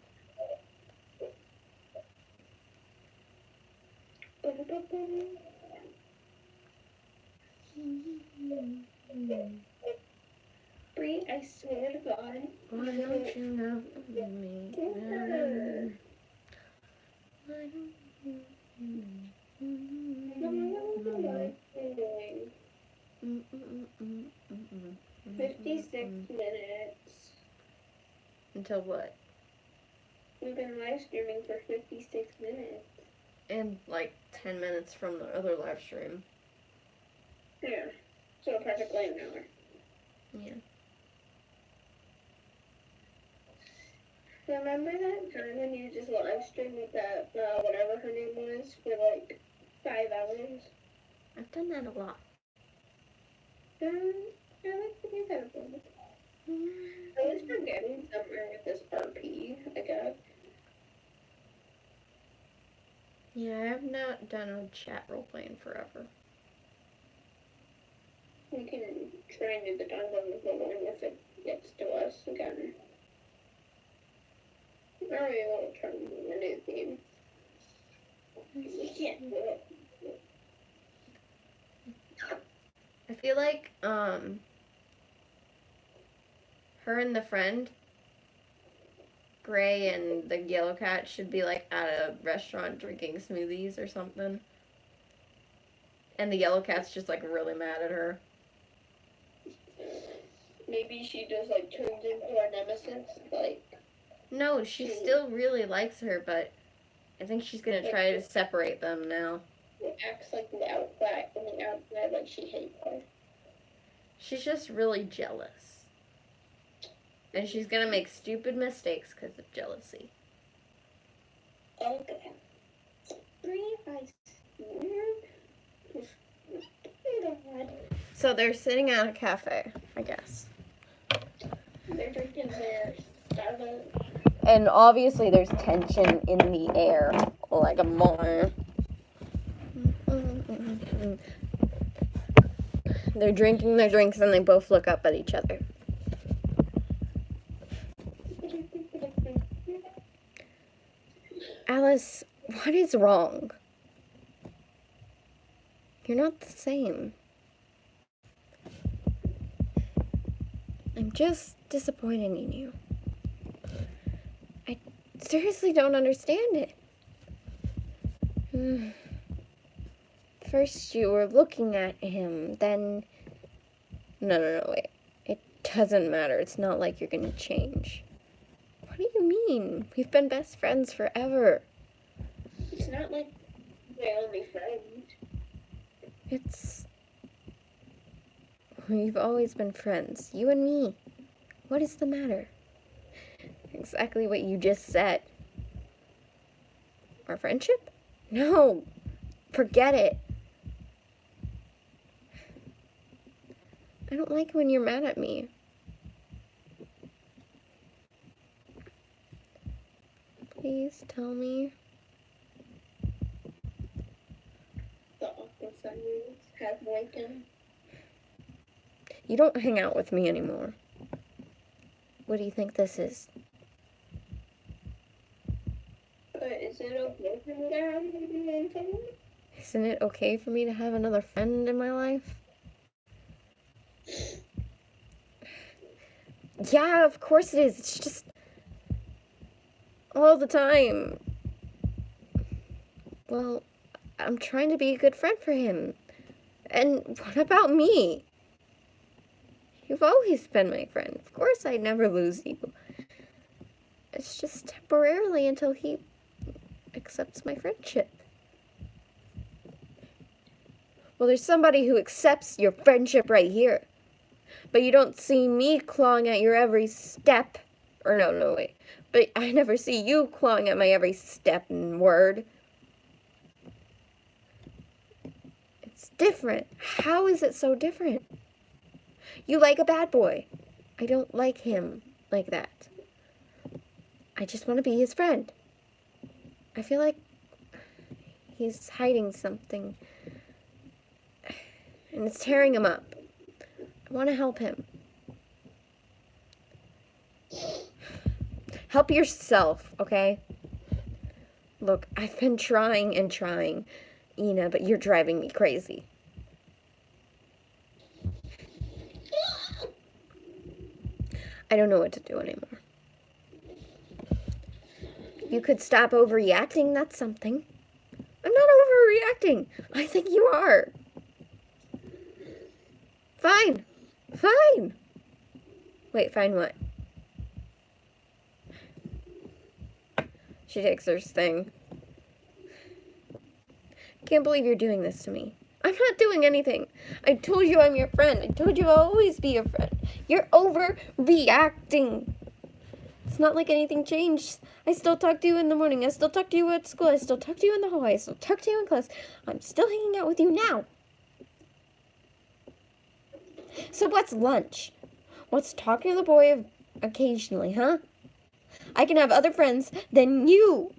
Speaker 2: Bree, I swear to God.
Speaker 1: Why don't you love me? Why don't you?
Speaker 2: 56 minutes.
Speaker 1: Until what?
Speaker 2: We've been live streaming for 56 minutes.
Speaker 1: And like 10 minutes from the other live stream.
Speaker 2: Yeah. So practically an hour.
Speaker 1: Yeah.
Speaker 2: Remember that time when you just live streamed with that, whatever her name was, for like 5 hours?
Speaker 1: I've done that a lot.
Speaker 2: I like to do that one. I was forgetting somewhere with this RP, I guess.
Speaker 1: Yeah, I have not done a chat roleplay in forever.
Speaker 2: We can try and do the Dungeon with the one if it gets to us again. Or we will try and do a new theme. We can't do it.
Speaker 1: I feel like, her and the friend, Gray and the yellow cat, should be like at a restaurant drinking smoothies or something. And the yellow cat's just like really mad at her.
Speaker 2: Maybe she just like turns into our nemesis, like.
Speaker 1: No, she still really likes her, but I think she's gonna try to separate them now.
Speaker 2: It acts like the outside, on the outside, like she hates her.
Speaker 1: She's just really jealous. And she's gonna make stupid mistakes because of jealousy.
Speaker 2: Okay.
Speaker 1: So they're sitting at a cafe, I guess.
Speaker 2: They're drinking their Starbucks.
Speaker 1: And obviously there's tension in the air, like a more. They're drinking their drinks and they both look up at each other. Alice, what is wrong? You're not the same. I'm just disappointed in you. I seriously don't understand it. First you were looking at him, then... No, wait. It doesn't matter. It's not like you're gonna change. What do you mean? We've been best friends forever.
Speaker 2: It's not like my only friend.
Speaker 1: It's... We've always been friends. You and me. What is the matter? Exactly what you just said. Our friendship? No. Forget it. I don't like when you're mad at me. Please tell me.
Speaker 2: The awkward silence have broken.
Speaker 1: You don't hang out with me anymore. What do you think this is?
Speaker 2: But is it okay for me to have another friend?
Speaker 1: Isn't it okay for me to have another friend in my life? Yeah, of course it is. It's just all the time. Well, I'm trying to be a good friend for him. And what about me? You've always been my friend. Of course I'd never lose you. It's just temporarily until he accepts my friendship. Well, there's somebody who accepts your friendship right here. But you don't see me clawing at your every step. Or no, wait. But I never see you clawing at my every step and word. It's different. How is it so different? You like a bad boy. I don't like him like that. I just want to be his friend. I feel like he's hiding something. And it's tearing him up. I want to help him. Help yourself, okay? Look, I've been trying and trying, Ina, but you're driving me crazy. I don't know what to do anymore. You could stop overreacting, that's something. I'm not overreacting. I think you are. Fine. Fine. Wait, fine what? She takes her thing. Can't believe you're doing this to me. I'm not doing anything. I told you I'm your friend. I told you I'll always be your friend. You're overreacting. It's not like anything changed. I still talk to you in the morning. I still talk to you at school. I still talk to you in the hallway. I still talk to you in class. I'm still hanging out with you now. So what's lunch? What's talking to the boy occasionally, huh? I can have other friends than you.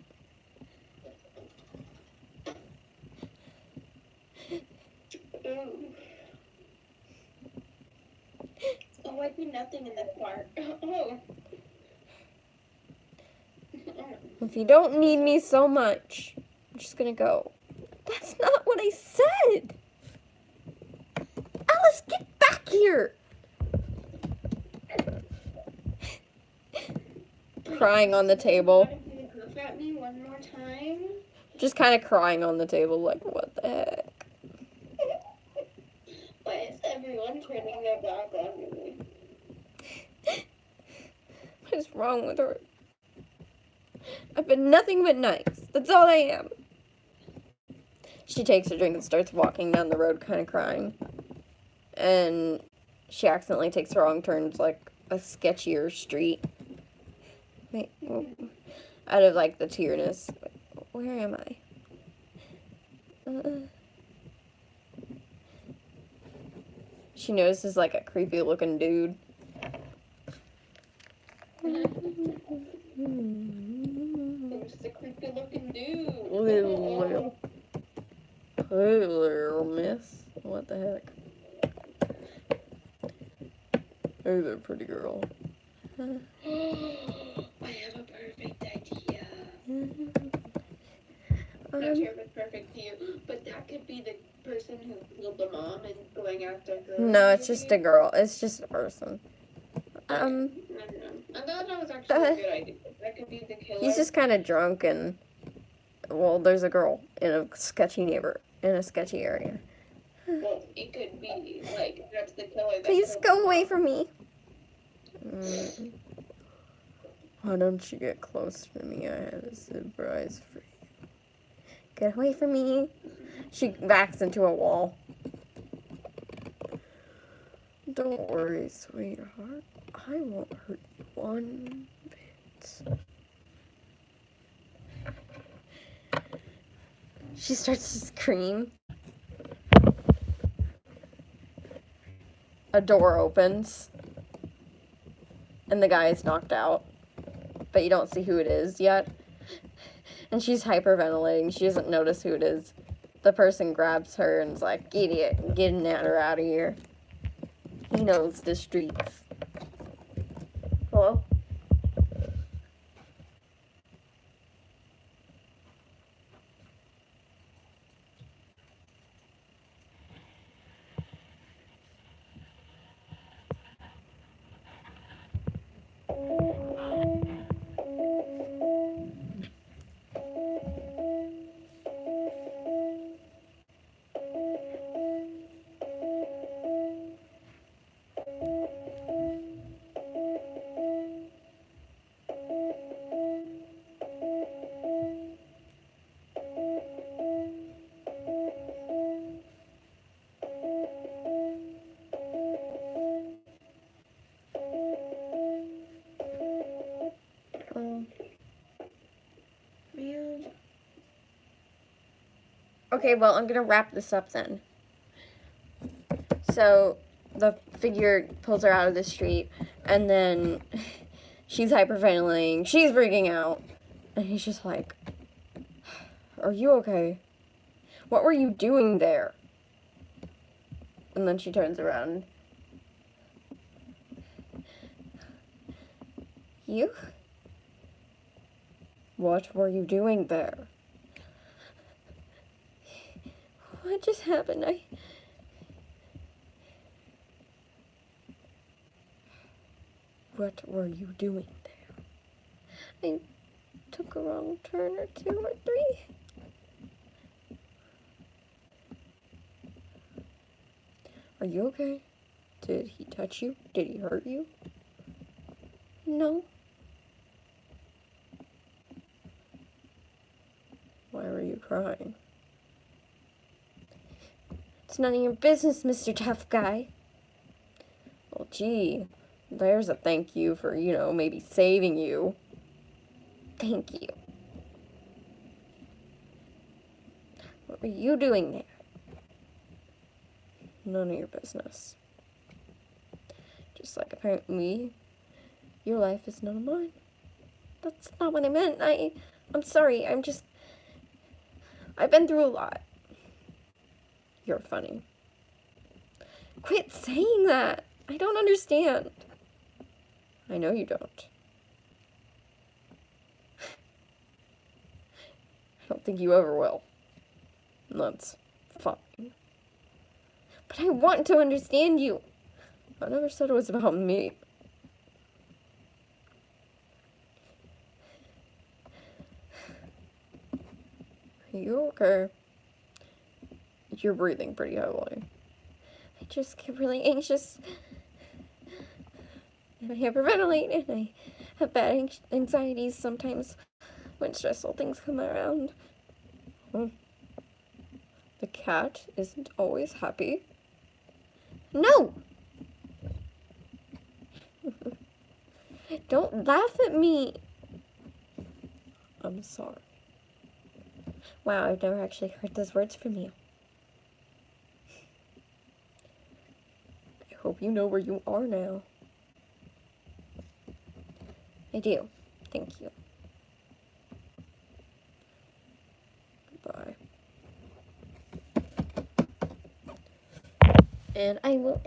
Speaker 2: Oh, I do nothing in that part. Oh.
Speaker 1: If you don't need me so much, I'm just gonna go. That's not what I said. Alice, get back here. Crying on the table.
Speaker 2: Look at me one more time.
Speaker 1: Just kind of crying on the table, like, what the heck?
Speaker 2: Why is everyone turning their back on me?
Speaker 1: What is wrong with her? I've been nothing but nice. That's all I am. She takes a drink and starts walking down the road, kind of crying. And she accidentally takes the wrong turns, like a sketchier street. Wait, out of like the tearness. Where am I? She notices like a creepy looking dude.
Speaker 2: There's the creepy looking dude.
Speaker 1: Hey there, miss. What the heck? Hey there, pretty girl.
Speaker 2: I have a perfect idea. Not sure if it's perfect to you, but that could be the person who killed the mom and going after her.
Speaker 1: No, it's just a girl. It's just a person.
Speaker 2: I thought that was actually a good idea. That could be the killer.
Speaker 1: He's just kind of drunk and, well, there's a girl in a sketchy area.
Speaker 2: Well, it could be, like, that's the killer.
Speaker 1: Please go away from me. Why don't you get close to me? I have a surprise for you. Get away from me. She backs into a wall. Don't worry, sweetheart. I won't hurt you one bit. She starts to scream. A door opens. And the guy is knocked out. But you don't see who it is yet. And she's hyperventilating. She doesn't notice who it is. The person grabs her and is like, idiot, getting her out of here. He knows the streets. Hello? Okay, well, I'm gonna wrap this up then. So, the figure pulls her out of the street, and then she's hyperventilating. She's freaking out. And he's just like, "Are you okay? What were you doing there?" And then she turns around. "You? What were you doing there?" "What just happened? What were you doing there?" "I took a wrong turn or 2 or 3. "Are you okay? Did he touch you? Did he hurt you?" "No." "Why were you crying?" "It's none of your business, Mr. Tough Guy." "Well, gee, there's a thank you for, maybe saving you." "Thank you." "What were you doing there?" "None of your business. Just like apparently your life is none of mine." "That's not what I meant. I'm sorry. I've been through a lot." "You're funny." "Quit saying that. I don't understand." "I know you don't. I don't think you ever will. And that's fine. But I want to understand you. I never said it was about me." "Are you okay?" "You're breathing pretty heavily." "I just get really anxious. And I hyperventilate, and I have bad anxieties sometimes when stressful things come around." "The cat isn't always happy." "No!" "Don't laugh at me." "I'm sorry." Wow, I've never actually heard those words from you. "I hope you know where you are now." "I do. Thank you. Goodbye." And I will